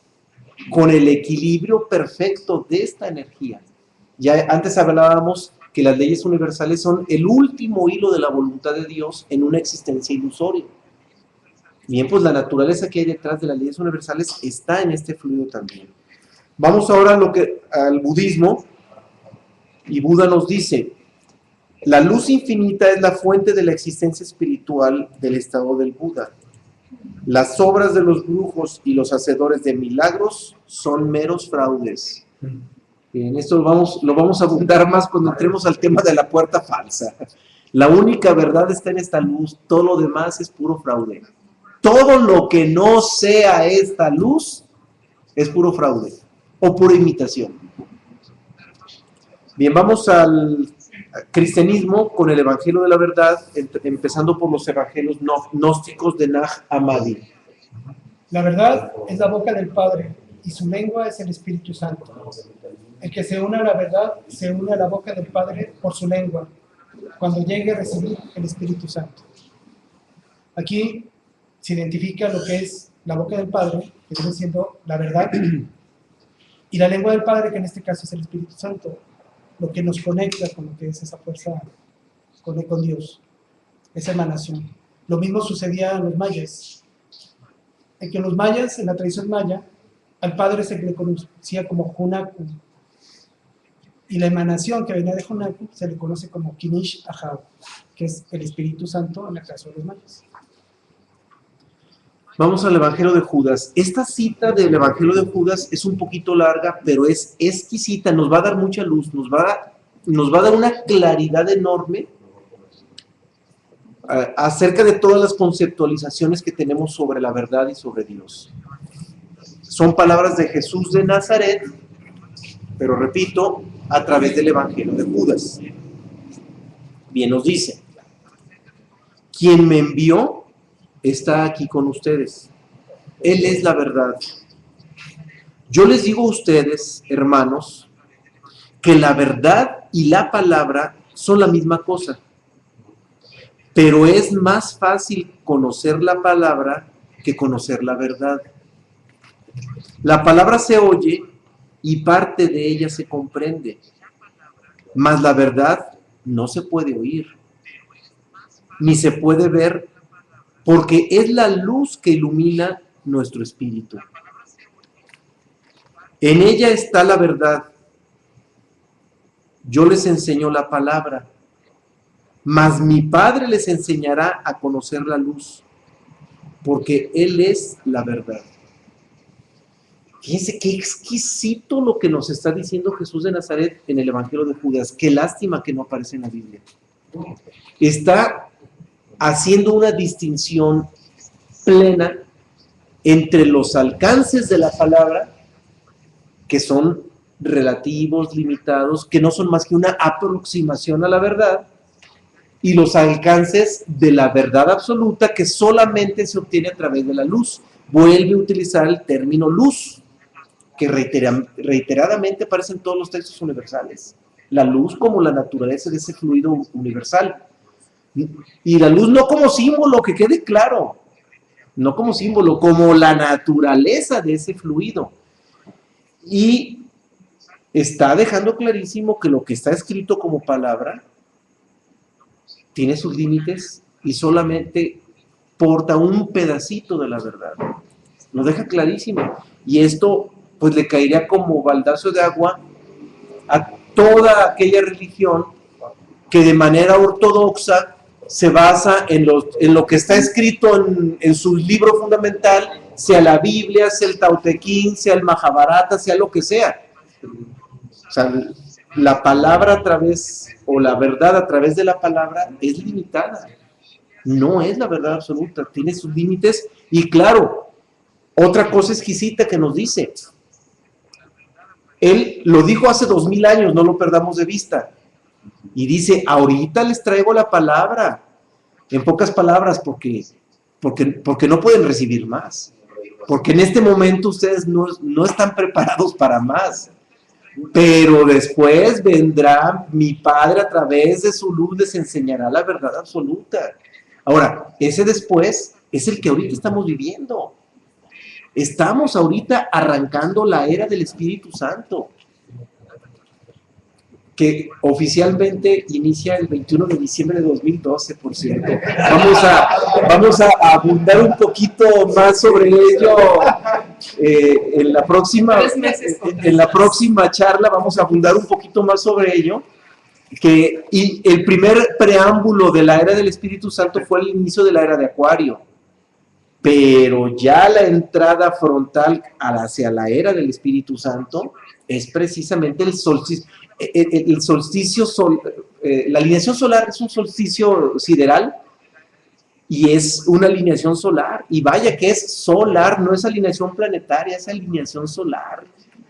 con el equilibrio perfecto de esta energía. Ya antes hablábamos que las leyes universales son el último hilo de la voluntad de Dios en una existencia ilusoria. Bien, pues la naturaleza que hay detrás de las leyes universales está en este fluido también. Vamos ahora al budismo, y Buda nos dice, la luz infinita es la fuente de la existencia espiritual del estado del Buda. Las obras de los brujos y los hacedores de milagros son meros fraudes. En esto lo vamos a abundar más cuando entremos al tema de la puerta falsa. La única verdad está en esta luz, todo lo demás es puro fraude. Todo lo que no sea esta luz es puro fraude o pura imitación. Bien, vamos al cristianismo con el Evangelio de la Verdad, empezando por los evangelios gnósticos de Nag Hammadi. La verdad es la boca del Padre y su lengua es el Espíritu Santo. El que se une a la verdad se une a la boca del Padre por su lengua, cuando llegue a recibir el Espíritu Santo. Aquí se identifica lo que es la boca del Padre, que viene siendo la verdad, y la lengua del Padre, que en este caso es el Espíritu Santo, lo que nos conecta con lo que es esa fuerza con Dios, esa emanación. Lo mismo sucedía en los mayas. En que los mayas, en la tradición maya, al Padre se le conocía como Hunaku, y la emanación que venía de Hunaku se le conoce como Kinish Ahau, que es el Espíritu Santo en el caso de los mayas. Vamos al Evangelio de Judas. Esta cita del Evangelio de Judas es un poquito larga, pero es exquisita, nos va a dar mucha luz, nos va a dar una claridad enorme acerca de todas las conceptualizaciones que tenemos sobre la verdad y sobre Dios. Son palabras de Jesús de Nazaret, pero repito, a través del Evangelio de Judas. Bien nos dice, quien me envió está aquí con ustedes. Él es la verdad. Yo les digo a ustedes, hermanos, que la verdad y la palabra son la misma cosa. Pero es más fácil conocer la palabra que conocer la verdad. La palabra se oye y parte de ella se comprende, mas la verdad no se puede oír, ni se puede ver, porque es la luz que ilumina nuestro espíritu. En ella está la verdad. Yo les enseño la palabra, mas mi Padre les enseñará a conocer la luz, porque Él es la verdad. Fíjense qué exquisito lo que nos está diciendo Jesús de Nazaret en el Evangelio de Judas. Qué lástima que no aparece en la Biblia. Está haciendo una distinción plena entre los alcances de la palabra, que son relativos, limitados, que no son más que una aproximación a la verdad, y los alcances de la verdad absoluta, que solamente se obtiene a través de la luz. Vuelve a utilizar el término luz, que reiteradamente aparece en todos los textos universales. La luz como la naturaleza de ese fluido universal. Y la luz no como símbolo, que quede claro, no como símbolo, como la naturaleza de ese fluido. Y está dejando clarísimo que lo que está escrito como palabra tiene sus límites y solamente porta un pedacito de la verdad. Lo deja clarísimo. Y esto pues le caería como baldazo de agua a toda aquella religión que de manera ortodoxa se basa en lo que está escrito en su libro fundamental, sea la Biblia, sea el Tao Te Ching, sea el Mahabharata, sea lo que sea. O sea, la palabra a través, o la verdad a través de la palabra es limitada. No es la verdad absoluta, tiene sus límites. Y claro, otra cosa exquisita que nos dice, él lo dijo hace 2000 años, no lo perdamos de vista. Y dice, ahorita les traigo la palabra, en pocas palabras, porque no pueden recibir más. Porque en este momento ustedes no están preparados para más. Pero después vendrá mi Padre a través de su luz, les enseñará la verdad absoluta. Ahora, ese después es el que ahorita estamos viviendo. Estamos ahorita arrancando la era del Espíritu Santo, que oficialmente inicia el 21 de diciembre de 2012, por cierto. Vamos a abundar un poquito más sobre ello en la próxima charla. Vamos a abundar un poquito más sobre ello. Y el primer preámbulo de la era del Espíritu Santo fue el inicio de la era de Acuario. Pero ya la entrada frontal hacia la era del Espíritu Santo es precisamente el solsticio. El solsticio, la alineación solar es un solsticio sideral y es una alineación solar. Y vaya que es solar, no es alineación planetaria, es alineación solar.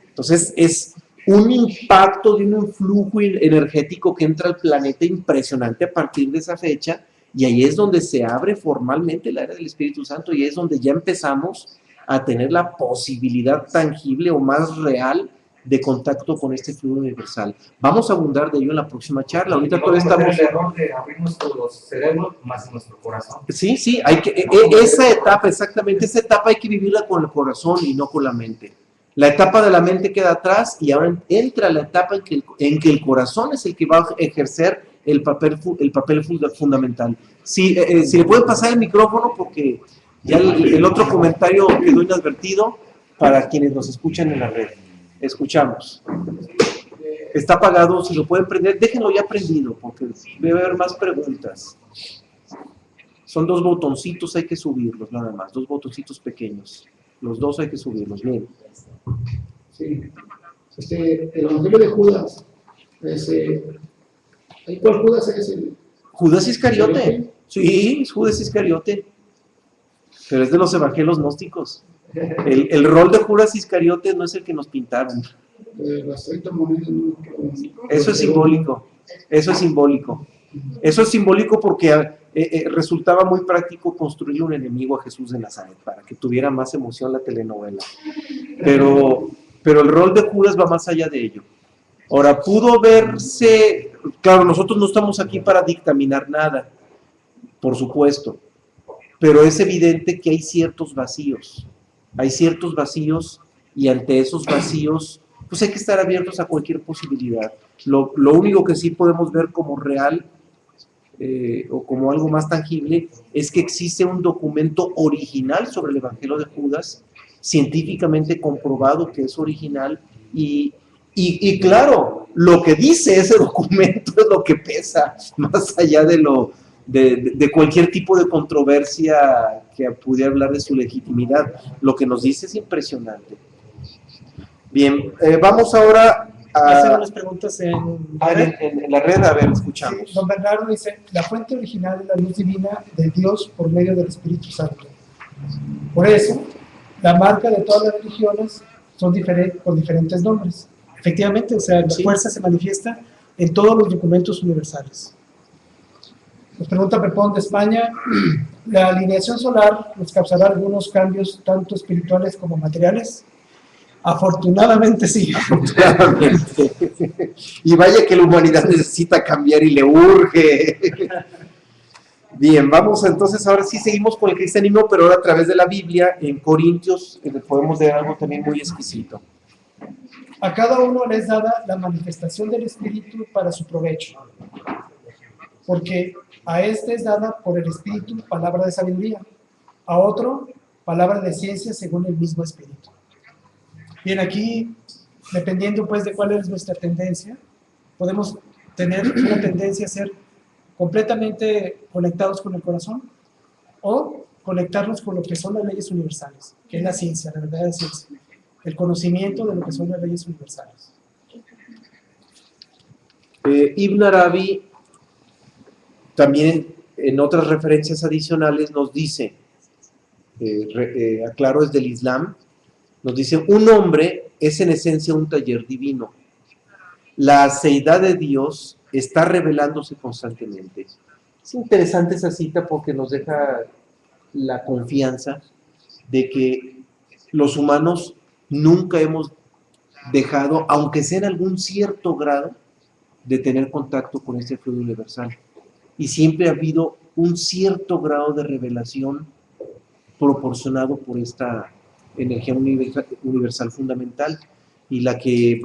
Entonces es un impacto de un influjo energético que entra al planeta impresionante a partir de esa fecha. Y ahí es donde se abre formalmente la era del Espíritu Santo y es donde ya empezamos a tener la posibilidad tangible o más real de contacto con este fluido universal. Vamos a abundar de ello en la próxima charla. Ahorita Y no todavía cometer estamos... el error de abrir nuestro cerebro más nuestro corazón. Sí, sí, hay que, esa etapa, exactamente, esa etapa hay que vivirla con el corazón y no con la mente. La etapa de la mente queda atrás y ahora entra la etapa en que el corazón es el que va a ejercer el papel fundamental. Si le pueden pasar el micrófono porque ya el otro comentario quedó inadvertido para quienes nos escuchan en la red. Escuchamos. Está apagado, si lo pueden prender, déjenlo ya prendido porque debe haber más preguntas. Son 2 botoncitos, hay que subirlos nada más, 2 botoncitos pequeños. Los 2 hay que subirlos, bien. Sí. El Evangelio de Judas, ¿cuál Judas es? Judas Iscariote. Sí, es Judas Iscariote. Pero es de los evangelios gnósticos. El rol de Judas Iscariote no es el que nos pintaron. Las 30 monedas. Eso es simbólico. Eso es simbólico. Eso es simbólico porque resultaba muy práctico construir un enemigo a Jesús de Nazaret para que tuviera más emoción la telenovela. Pero el rol de Judas va más allá de ello. Ahora, pudo verse... Claro, nosotros no estamos aquí para dictaminar nada, por supuesto, pero es evidente que hay ciertos vacíos. Hay ciertos vacíos y ante esos vacíos, pues hay que estar abiertos a cualquier posibilidad. Lo único que sí podemos ver como real o como algo más tangible es que existe un documento original sobre el Evangelio de Judas, científicamente comprobado que es original y claro, lo que dice ese documento es lo que pesa, más allá de cualquier tipo de controversia que pudiera hablar de su legitimidad. Lo que nos dice es impresionante. Bien, vamos ahora hacer unas preguntas en la red, a ver, escuchamos. Sí, don Bernardo dice, la fuente original es la luz divina de Dios por medio del Espíritu Santo. Por eso, la marca de todas las religiones son con diferentes nombres. Efectivamente, o sea, la fuerza se manifiesta en todos los documentos universales. Nos pregunta Pepón de España, ¿la alineación solar nos causará algunos cambios tanto espirituales como materiales? Afortunadamente sí. Afortunadamente. Y vaya que la humanidad necesita cambiar y le urge. Bien, vamos entonces, ahora sí seguimos con el cristianismo, pero ahora a través de la Biblia, en Corintios, podemos leer algo también muy exquisito. A cada uno les dada la manifestación del Espíritu para su provecho, porque a este es dada por el Espíritu palabra de sabiduría, a otro palabra de ciencia según el mismo Espíritu. Bien, aquí, dependiendo pues de cuál es nuestra tendencia, podemos tener una tendencia a ser completamente conectados con el corazón o conectarnos con lo que son las leyes universales, que es la ciencia, la verdadera ciencia, el conocimiento de lo que son las leyes universales. Ibn Arabi, también en otras referencias adicionales, nos dice, aclaro, es del Islam, nos dice, un hombre es en esencia un taller divino. La seidad de Dios está revelándose constantemente. Es interesante esa cita porque nos deja la confianza de que los humanos nunca hemos dejado, aunque sea en algún cierto grado, de tener contacto con este fluido universal. Y siempre ha habido un cierto grado de revelación proporcionado por esta energía universal fundamental y la que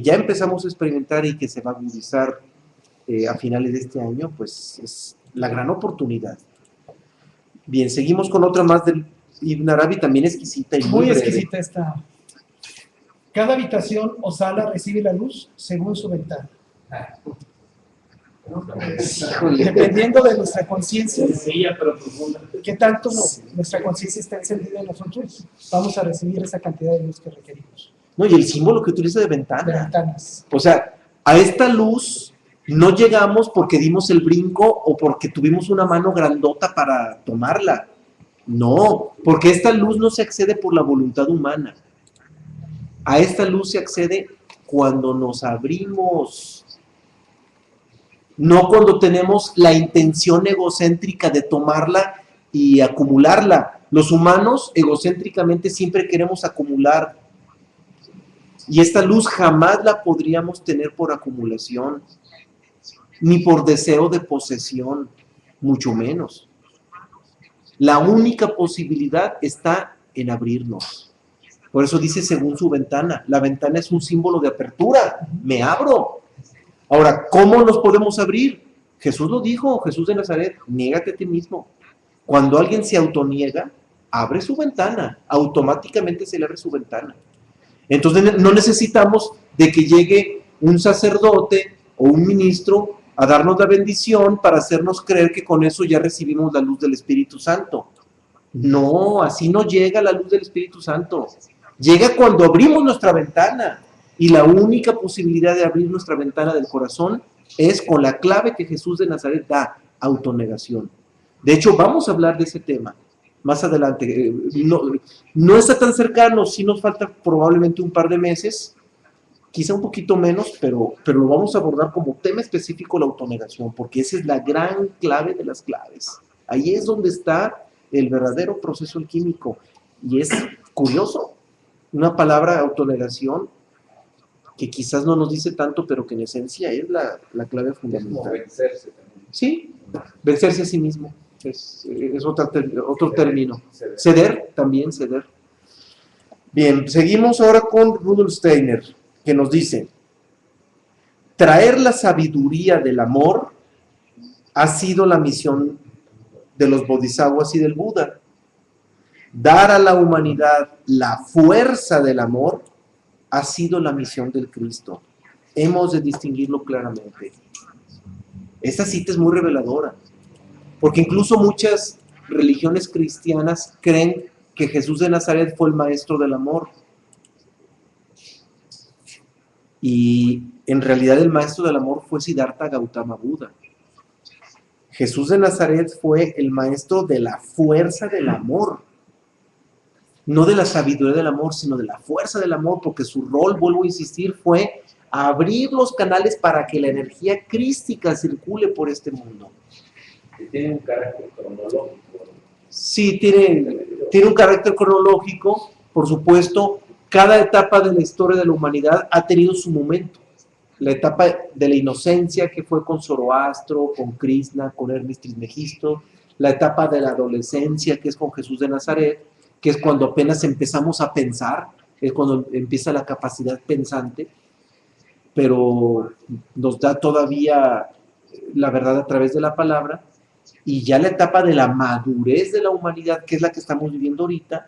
ya empezamos a experimentar y que se va a agudizar a finales de este año, pues es la gran oportunidad. Bien, seguimos con otra más del Ibn Arabi, también exquisita y muy breve. Exquisita esta. Cada habitación o sala recibe la luz según su ventana. Híjole. Dependiendo de nuestra conciencia, ¿qué tanto nuestra conciencia está encendida en nosotros? Vamos a recibir esa cantidad de luz que requerimos. No, y el símbolo que utiliza de ventana. De ventanas. O sea, a esta luz no llegamos porque dimos el brinco o porque tuvimos una mano grandota para tomarla. No, porque esta luz no se accede por la voluntad humana. A esta luz se accede cuando nos abrimos. No cuando tenemos la intención egocéntrica de tomarla y acumularla. Los humanos egocéntricamente siempre queremos acumular. Y esta luz jamás la podríamos tener por acumulación, ni por deseo de posesión, mucho menos. La única posibilidad está en abrirnos. Por eso dice según su ventana. La ventana es un símbolo de apertura. Me abro. Ahora, ¿cómo nos podemos abrir? Jesús lo dijo, Jesús de Nazaret, niégate a ti mismo. Cuando alguien se autoniega, abre su ventana. Automáticamente se le abre su ventana. Entonces no necesitamos de que llegue un sacerdote o un ministro a darnos la bendición para hacernos creer que con eso ya recibimos la luz del Espíritu Santo. No, así no llega la luz del Espíritu Santo. Llega cuando abrimos nuestra ventana. Y la única posibilidad de abrir nuestra ventana del corazón es con la clave que Jesús de Nazaret da, autonegación. De hecho, vamos a hablar de ese tema más adelante. No está tan cercano, sí nos falta probablemente un par de meses, quizá un poquito menos, pero lo vamos a abordar como tema específico la autonegación, porque esa es la gran clave de las claves. Ahí es donde está el verdadero proceso alquímico. Y es curioso, una palabra autonegación que quizás no nos dice tanto, pero que en esencia es la clave Es como fundamental. vencerse también. Sí, vencerse a sí mismo, es otro término. Ceder, también ceder. Bien, seguimos ahora con Rudolf Steiner, que nos dice, traer la sabiduría del amor ha sido la misión de los bodhisattvas y del Buda. Dar a la humanidad la fuerza del amor ha sido la misión del Cristo. Hemos de distinguirlo claramente. Esta cita es muy reveladora, porque incluso muchas religiones cristianas creen que Jesús de Nazaret fue el maestro del amor. Y en realidad el maestro del amor fue Siddhartha Gautama Buda. Jesús de Nazaret fue el maestro de la fuerza del amor. No de la sabiduría del amor, sino de la fuerza del amor, porque su rol, vuelvo a insistir, fue abrir los canales para que la energía crística circule por este mundo. Tiene un carácter cronológico. Sí, tiene un carácter cronológico, por supuesto. Cada etapa de la historia de la humanidad ha tenido su momento. La etapa de la inocencia, que fue con Zoroastro, con Krishna, con Hermes Trismegisto. La etapa de la adolescencia, que es con Jesús de Nazaret, que es cuando apenas empezamos a pensar, es cuando empieza la capacidad pensante, pero nos da todavía la verdad a través de la palabra. Y ya la etapa de la madurez de la humanidad, que es la que estamos viviendo ahorita,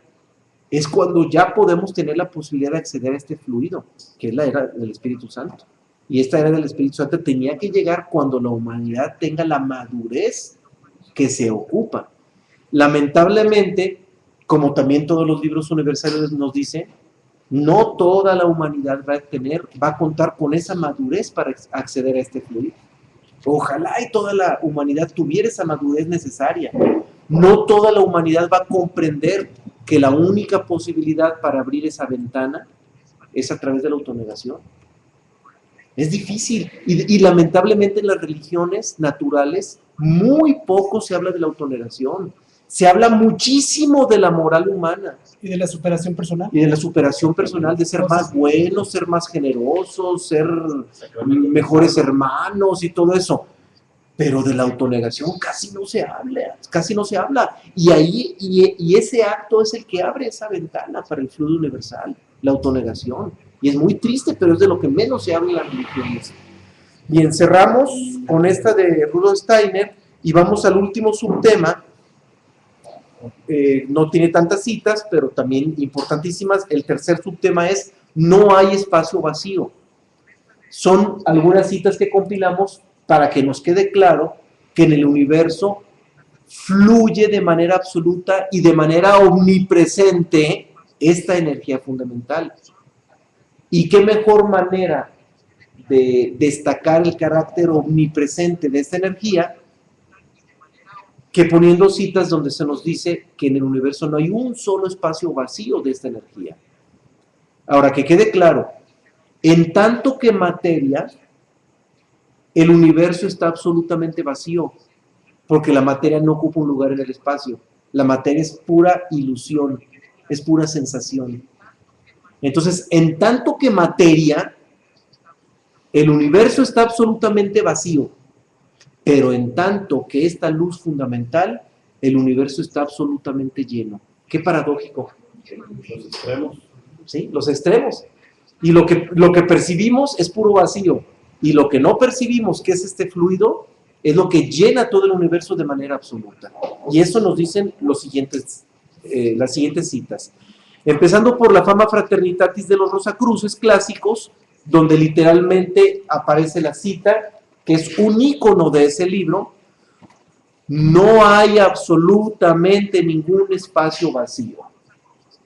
es cuando ya podemos tener la posibilidad de acceder a este fluido, que es la era del Espíritu Santo. Y esta era del Espíritu Santo tenía que llegar cuando la humanidad tenga la madurez que se ocupa. Lamentablemente, como también todos los libros universales nos dicen, no toda la humanidad va a contar con esa madurez para acceder a este fluido. Ojalá y toda la humanidad tuviera esa madurez necesaria. No toda la humanidad va a comprender que la única posibilidad para abrir esa ventana es a través de la autonegación. Es difícil. Y lamentablemente en las religiones naturales muy poco se habla de la autonegación. Se habla muchísimo de la moral humana. Y de la superación personal. Y de la superación personal, de ser más buenos, ser más generosos, ser mejores hermanos y todo eso. Pero de la autonegación casi no se habla. Y ese acto es el que abre esa ventana para el fluido universal, la autonegación. Y es muy triste, pero es de lo que menos se habla en las religiones. Bien, cerramos con esta de Rudolf Steiner y vamos al último subtema. No tiene tantas citas, pero también importantísimas. El tercer subtema es: no hay espacio vacío. Son algunas citas que compilamos para que nos quede claro que en el universo fluye de manera absoluta y de manera omnipresente esta energía fundamental. ¿Y qué mejor manera de destacar el carácter omnipresente de esta energía que poniendo citas donde se nos dice que en el universo no hay un solo espacio vacío de esta energía? Ahora, que quede claro, en tanto que materia, el universo está absolutamente vacío, porque la materia no ocupa un lugar en el espacio. La materia es pura ilusión, es pura sensación. Entonces, en tanto que materia, el universo está absolutamente vacío, pero en tanto que esta luz fundamental, el universo está absolutamente lleno. Qué paradójico. Los extremos. ¿Sí? Los extremos. Y lo que percibimos es puro vacío. Y lo que no percibimos, que es este fluido, es lo que llena todo el universo de manera absoluta. Y eso nos dicen las siguientes citas. Empezando por la Fama Fraternitatis de los Rosacruces clásicos, donde literalmente aparece la cita, que es un ícono de ese libro: no hay absolutamente ningún espacio vacío.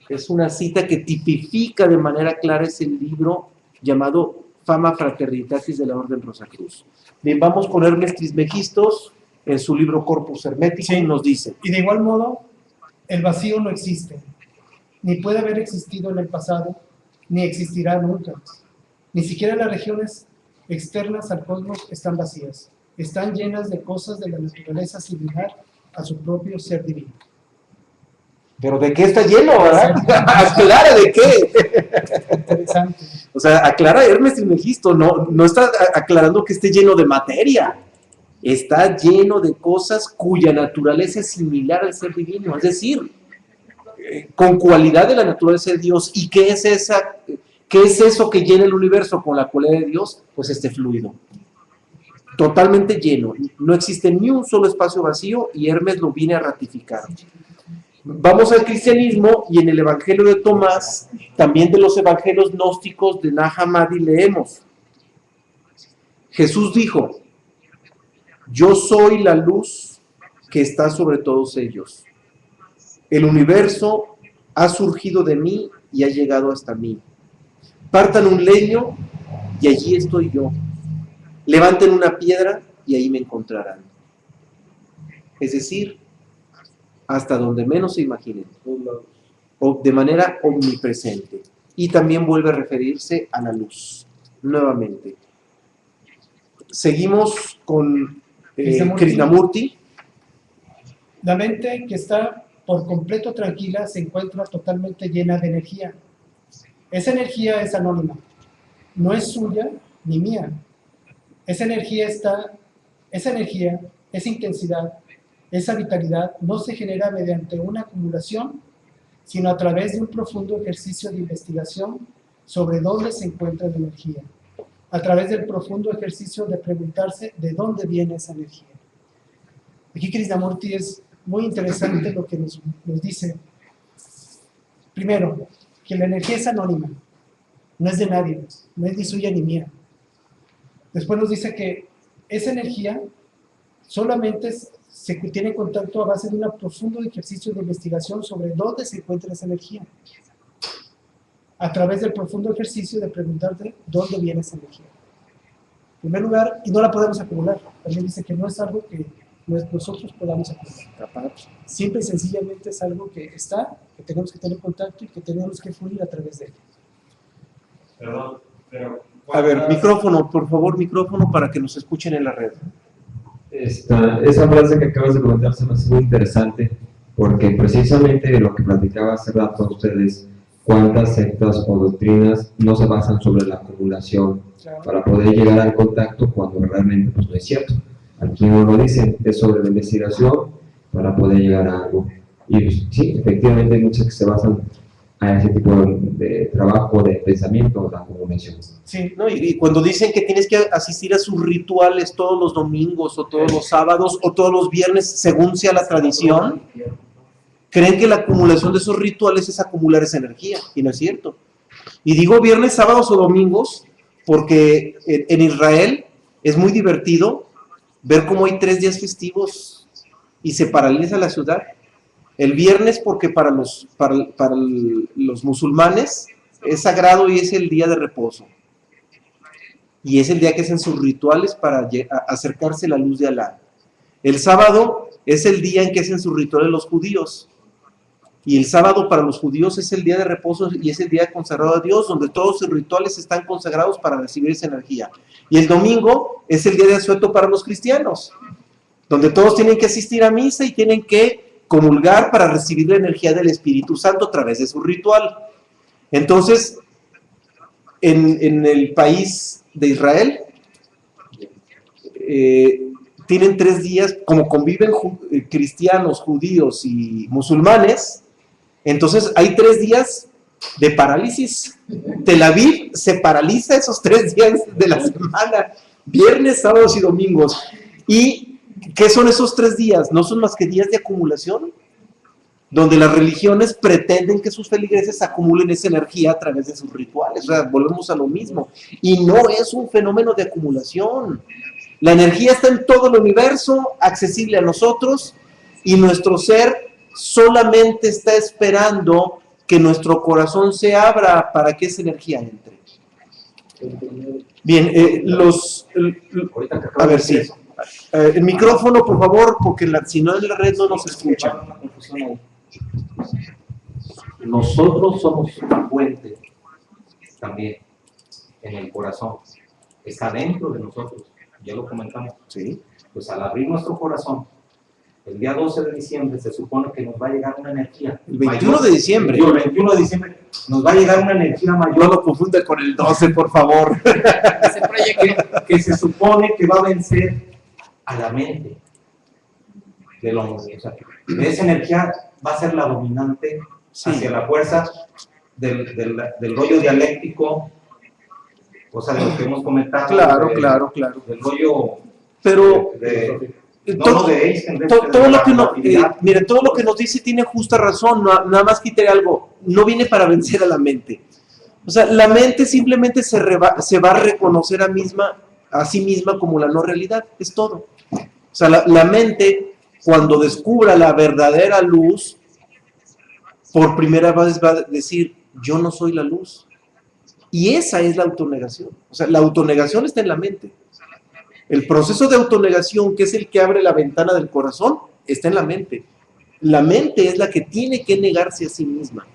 Es una cita que tipifica de manera clara ese libro llamado Fama Fraternitatis de la Orden Rosacruz. Bien, vamos con Hermes Trismegistos en su libro Corpus Hermeticum, Sí. nos dice: Y de igual modo, el vacío no existe, ni puede haber existido en el pasado, ni existirá nunca. Ni siquiera las regiones externas al cosmos están vacías, están llenas de cosas de la naturaleza similar a su propio ser divino. ¿pero de qué está lleno, verdad? Aclara de qué. Interesante. O sea, aclara Hermes Trismegisto, no está aclarando que esté lleno de materia. Está lleno de cosas cuya naturaleza es similar al ser divino, es decir, con cualidad de la naturaleza de Dios. ¿Y qué es eso que llena el universo con la cualidad de Dios? Pues este fluido. Totalmente lleno. No existe ni un solo espacio vacío, y Hermes lo viene a ratificar. Vamos al cristianismo, y en el Evangelio de Tomás, también de los evangelios gnósticos de Nag Hammadi, leemos: Jesús dijo: yo soy la luz que está sobre todos ellos. El universo ha surgido de mí y ha llegado hasta mí. Partan un leño y allí estoy yo. Levanten una piedra y ahí me encontrarán. Es decir, hasta donde menos se imaginen, o de manera omnipresente. Y también vuelve a referirse a la luz, nuevamente. Seguimos con Krishnamurti. La mente que está por completo tranquila se encuentra totalmente llena de energía. Esa energía es anónima, no es suya ni mía. Esa energía, esa intensidad, esa vitalidad no se genera mediante una acumulación, sino a través de un profundo ejercicio de investigación sobre dónde se encuentra la energía, a través del profundo ejercicio de preguntarse de dónde viene esa energía. Aquí Krishnamurti es muy interesante lo que nos dice. Primero, que la energía es anónima, no es de nadie, no es ni suya ni mía. Después nos dice que esa energía solamente se tiene contacto a base de un profundo ejercicio de investigación sobre dónde se encuentra esa energía, a través del profundo ejercicio de preguntarte dónde viene esa energía. En primer lugar, y no la podemos acumular. También dice que no es algo que nosotros podamos acumular. Simple y sencillamente es algo que está, que tenemos que tener contacto y que tenemos que fluir a través de él. Perdón, pero... A ver, micrófono, por favor, micrófono para que nos escuchen en la red. Esa frase que acabas de comentar se me hace muy interesante, porque precisamente lo que platicaba hace rato a ustedes, cuántas sectas o doctrinas no se basan sobre la acumulación para poder llegar al contacto, cuando realmente pues, no es cierto. Aquí no lo dicen, es sobre la investigación para poder llegar a algo. Y pues, sí, efectivamente hay muchas que se basan a ese tipo de trabajo, de pensamiento, la acumulación. Sí. ¿No? Y cuando dicen que tienes que asistir a sus rituales todos los domingos, o todos los sábados, o todos los viernes, según sea la tradición, creen que la acumulación de esos rituales es acumular esa energía, y no es cierto. Y digo viernes, sábados o domingos, porque en Israel es muy divertido ver cómo hay 3 días festivos y se paraliza la ciudad. El viernes, porque para los musulmanes es sagrado y es el día de reposo. Y es el día que hacen sus rituales para acercarse a la luz de Alá. El sábado es el día en que hacen sus rituales los judíos. Y el sábado para los judíos es el día de reposo y es el día consagrado a Dios, donde todos sus rituales están consagrados para recibir esa energía. Y el domingo es el día de asueto para los cristianos, donde todos tienen que asistir a misa y tienen que comulgar para recibir la energía del Espíritu Santo a través de su ritual. Entonces, en el país de Israel, tienen 3 días, como conviven cristianos, judíos y musulmanes, entonces hay 3 días de parálisis. Tel Aviv se paraliza esos 3 días de la semana, viernes, sábados y domingos. ¿Y qué son esos 3 días? No son más que días de acumulación, donde las religiones pretenden que sus feligreses acumulen esa energía a través de sus rituales. O sea, volvemos a lo mismo. Y no es un fenómeno de acumulación. La energía está en todo el universo, accesible a nosotros, y nuestro ser solamente está esperando que nuestro corazón se abra para que esa energía entre. Bien, Ahorita que acabo a ver, de decir sí. eso, El micrófono, por favor, porque si no en la red no nos escucha. Una confusión ahí. Nosotros somos una fuente también en el corazón. Está dentro de nosotros. Ya lo comentamos. Sí. Pues al abrir nuestro corazón, el día 12 de diciembre se supone que nos va a llegar una energía. El 21 de diciembre. El 21 de diciembre nos va a llegar una energía No mayor lo confunda con el 12, por favor. que se supone que va a vencer a la mente del hombre. O sea, que esa energía va a ser la dominante hacia la fuerza del rollo dialéctico, o sea, de lo que hemos comentado. Claro. Del rollo Pero no de Einstein, todo lo que mire, todo lo que nos dice tiene justa razón. Nada más quité algo. No viene para vencer a la mente. O sea, la mente simplemente se va a reconocer a sí misma como la no realidad. Es todo. O sea, la mente, cuando descubra la verdadera luz, por primera vez va a decir, yo no soy la luz. Y esa es la autonegación. O sea, la autonegación está en la mente. El proceso de autonegación, que es el que abre la ventana del corazón, está en la mente. La mente es la que tiene que negarse a sí misma.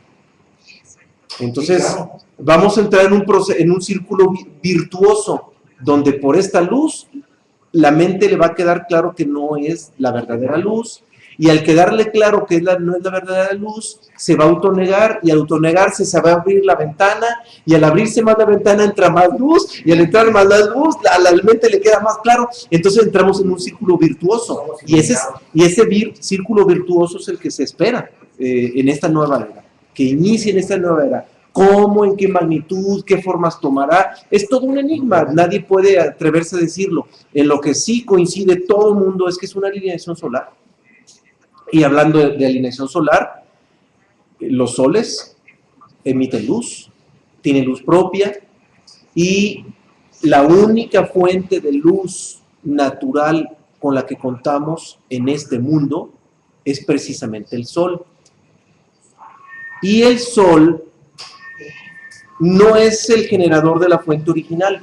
Entonces, Sí, claro. vamos a entrar en un círculo virtuoso, donde por esta luz, la mente le va a quedar claro que no es la verdadera luz, y al quedarle claro que no es la verdadera luz, se va a autonegar, y al autonegarse se va a abrir la ventana, y al abrirse más la ventana entra más luz, y al entrar más la luz, a la mente le queda más claro, entonces entramos en un círculo virtuoso, y ese círculo virtuoso es el que se espera en esta nueva era, que inicie en esta nueva era. ¿Cómo, en qué magnitud, qué formas tomará? Es todo un enigma, nadie puede atreverse a decirlo. En lo que sí coincide todo el mundo es que es una alineación solar. Y hablando de alineación solar, los soles emiten luz, tienen luz propia, y la única fuente de luz natural con la que contamos en este mundo es precisamente el sol. Y el sol no es el generador de la fuente original.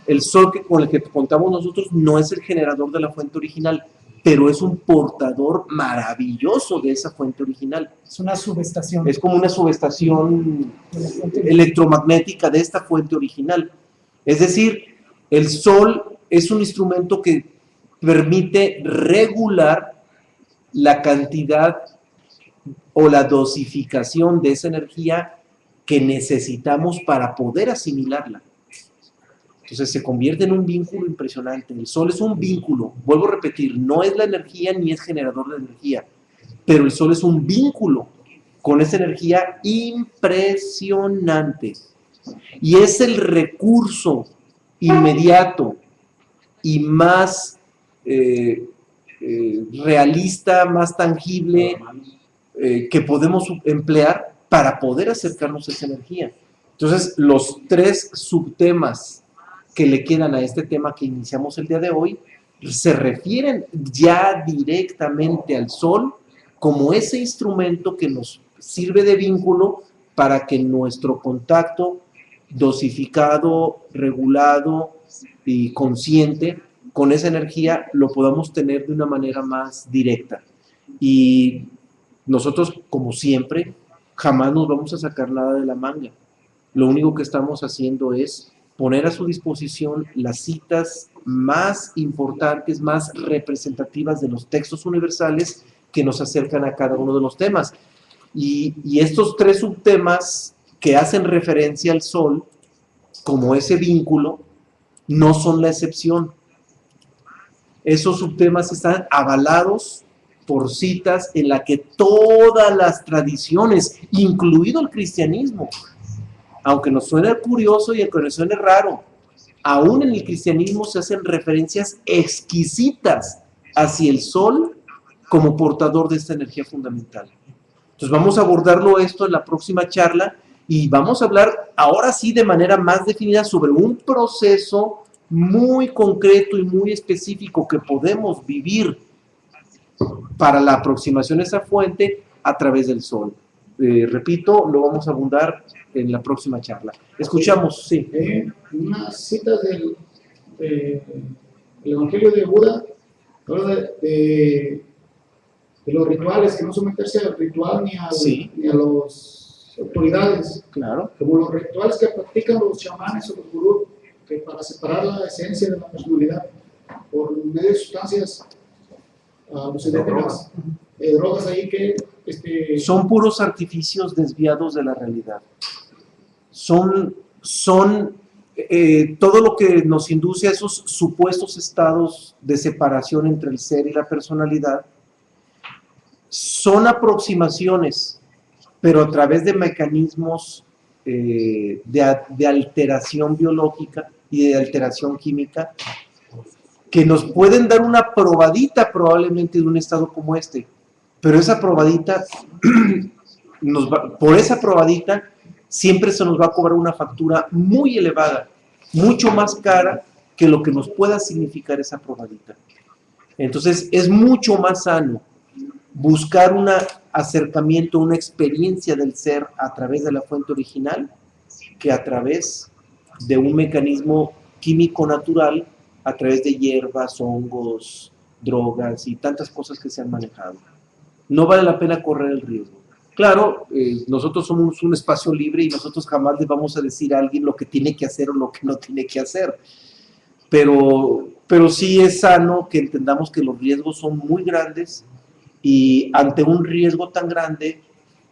El sol con el que contamos nosotros no es el generador de la fuente original, pero es un portador maravilloso de esa fuente original. Es una subestación. Es como una subestación de la fuente. electromagnética de esta fuente original. Es decir, el sol es un instrumento que permite regular la cantidad o la dosificación de esa energía que necesitamos para poder asimilarla. Entonces se convierte en un vínculo impresionante. El sol es un vínculo, vuelvo a repetir, no es la energía ni es generador de energía, pero el sol es un vínculo con esa energía impresionante. Y es el recurso inmediato y más realista, más tangible que podemos emplear para poder acercarnos a esa energía. Entonces, los 3 subtemas que le quedan a este tema que iniciamos el día de hoy se refieren ya directamente al sol como ese instrumento que nos sirve de vínculo para que nuestro contacto dosificado, regulado y consciente con esa energía lo podamos tener de una manera más directa. Y nosotros, como siempre, jamás nos vamos a sacar nada de la manga. Lo único que estamos haciendo es poner a su disposición las citas más importantes, más representativas de los textos universales que nos acercan a cada uno de los temas. Y estos 3 subtemas que hacen referencia al sol como ese vínculo, no son la excepción. Esos subtemas están avalados por citas en la que todas las tradiciones, incluido el cristianismo, aunque nos suene curioso y aunque nos suene raro, aún en el cristianismo se hacen referencias exquisitas hacia el sol como portador de esta energía fundamental. Entonces vamos a abordarlo esto en la próxima charla y vamos a hablar ahora sí de manera más definida sobre un proceso muy concreto y muy específico que podemos vivir para la aproximación a esa fuente a través del sol. Repito, lo vamos a abundar en la próxima charla. Escuchamos, sí. Unas citas del Evangelio de Buda habla de los rituales, que no someterse al ritual ni a las autoridades, Claro. como los rituales que practican los chamanes o los gurús, que para separar la esencia de la personalidad por medio de sustancias alucinógenas, drogas ahí que Son puros artificios desviados de la realidad. Son todo lo que nos induce a esos supuestos estados de separación entre el ser y la personalidad. Son aproximaciones, pero a través de mecanismos de alteración biológica y de alteración química que nos pueden dar una probadita probablemente de un estado como este, pero esa probadita, por esa probadita, siempre se nos va a cobrar una factura muy elevada, mucho más cara que lo que nos pueda significar esa probadita. Entonces, es mucho más sano buscar un acercamiento, una experiencia del ser a través de la fuente original que a través de un mecanismo químico natural, a través de hierbas, hongos, drogas y tantas cosas que se han manejado. No vale la pena correr el riesgo. Claro, nosotros somos un espacio libre y nosotros jamás le vamos a decir a alguien lo que tiene que hacer o lo que no tiene que hacer. Pero sí es sano que entendamos que los riesgos son muy grandes y ante un riesgo tan grande,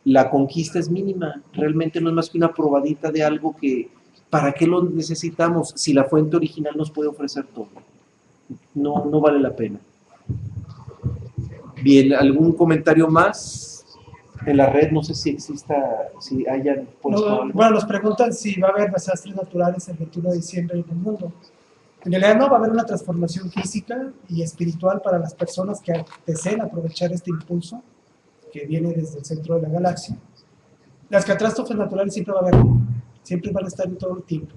la conquista es mínima. Realmente no es más que una probadita de algo que, ¿para qué lo necesitamos si la fuente original nos puede ofrecer todo? No vale la pena. Bien, ¿algún comentario más? En la red, no sé si exista, si hayan puesto algo. Bueno, nos preguntan si va a haber desastres naturales el 21 de diciembre en el mundo. En realidad no, va a haber una transformación física y espiritual para las personas que deseen aprovechar este impulso que viene desde el centro de la galaxia. Las catástrofes naturales siempre va a haber, siempre van a estar en todo el tiempo.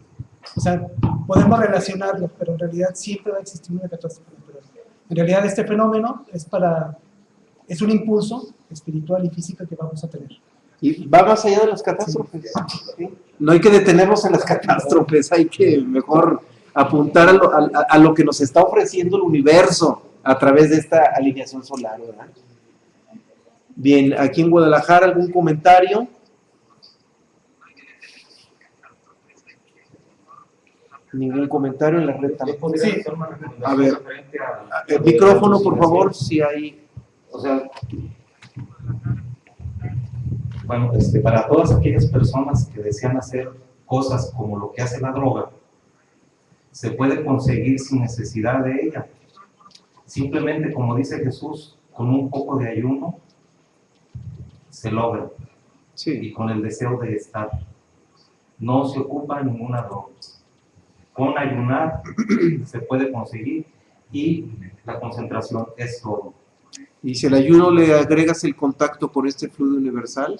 O sea, podemos relacionarlo, pero en realidad siempre va a existir una catástrofe natural. En realidad este fenómeno es un impulso espiritual y físico que vamos a tener. Y va más allá de las catástrofes. ¿Sí? No hay que detenernos en las catástrofes, hay que mejor apuntar a lo que nos está ofreciendo el universo a través de esta alineación solar, ¿verdad? Bien, aquí en Guadalajara, ¿algún comentario? Ningún comentario en la red tampoco. Sí. A ver, el micrófono, por favor, si hay. O sea, bueno, para todas aquellas personas que desean hacer cosas como lo que hace la droga, se puede conseguir sin necesidad de ella. Simplemente, como dice Jesús, con un poco de ayuno se logra. Sí. Y con el deseo de estar. No se ocupa ninguna droga. Con ayunar se puede conseguir y la concentración es todo. Y si al ayuno le agregas el contacto por este fluido universal,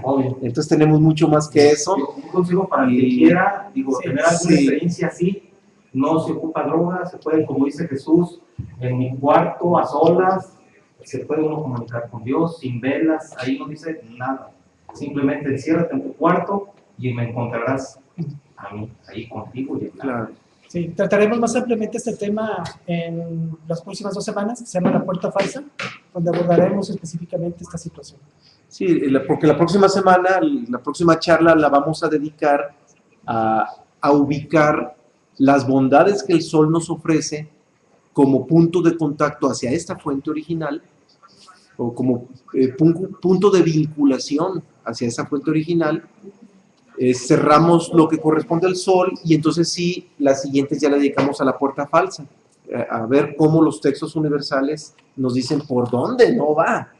Obvio. entonces tenemos mucho más que eso. Un consejo para el que quiera, tener alguna sí. experiencia así, no se ocupa droga, se puede, como dice Jesús, en mi cuarto, a solas, se puede uno comunicar con Dios, sin velas, ahí no dice nada. Simplemente enciérrate en tu cuarto y me encontrarás a mí, ahí contigo y Claro. Sí, trataremos más ampliamente este tema en las próximas 2 semanas, que se llama La Puerta Falsa, donde abordaremos específicamente esta situación. Sí, porque la próxima semana, la próxima charla la vamos a dedicar a ubicar las bondades que el Sol nos ofrece como punto de contacto hacia esta fuente original o como punto de vinculación hacia esa fuente original cerramos lo que corresponde al Sol y entonces sí, las siguientes ya le dedicamos a la puerta falsa, a ver cómo los textos universales nos dicen por dónde no va.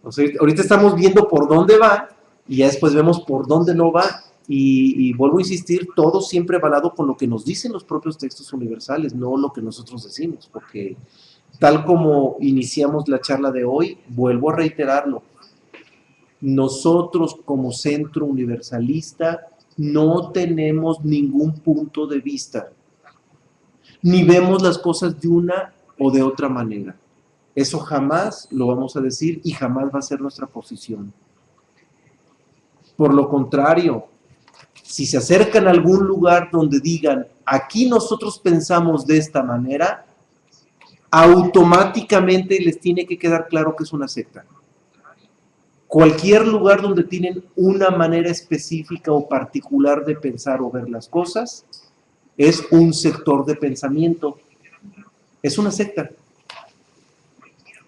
O sea, ahorita estamos viendo por dónde va y ya después vemos por dónde no va. Y vuelvo a insistir, todo siempre avalado con lo que nos dicen los propios textos universales, no lo que nosotros decimos, porque tal como iniciamos la charla de hoy, vuelvo a reiterarlo, nosotros como centro universalista no tenemos ningún punto de vista, ni vemos las cosas de una o de otra manera. Eso jamás lo vamos a decir y jamás va a ser nuestra posición. Por lo contrario, si se acercan a algún lugar donde digan, aquí nosotros pensamos de esta manera, automáticamente les tiene que quedar claro que es una secta. Cualquier lugar donde tienen una manera específica o particular de pensar o ver las cosas, es un sector de pensamiento, es una secta.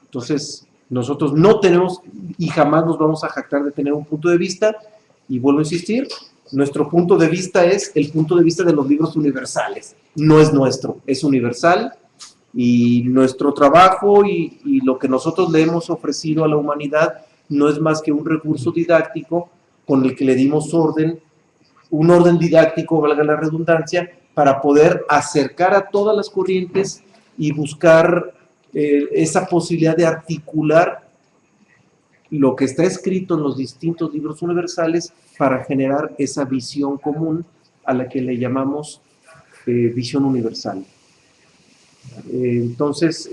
Entonces, nosotros no tenemos y jamás nos vamos a jactar de tener un punto de vista, y vuelvo a insistir, nuestro punto de vista es el punto de vista de los libros universales, no es nuestro, es universal, y nuestro trabajo y lo que nosotros le hemos ofrecido a la humanidad no es más que un recurso didáctico con el que le dimos orden, un orden didáctico, valga la redundancia, para poder acercar a todas las corrientes y buscar esa posibilidad de articular lo que está escrito en los distintos libros universales para generar esa visión común a la que le llamamos visión universal. Entonces,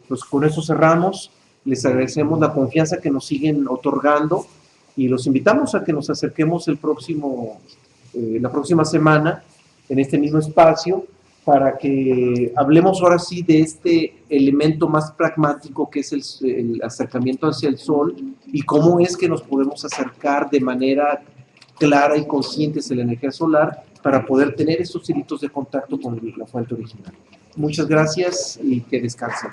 pues con eso cerramos. Les agradecemos la confianza que nos siguen otorgando y los invitamos a que nos acerquemos la próxima semana en este mismo espacio para que hablemos ahora sí de este elemento más pragmático que es el acercamiento hacia el Sol y cómo es que nos podemos acercar de manera clara y consciente hacia la energía solar para poder tener estos hilitos de contacto con la fuente original. Muchas gracias y que descansen.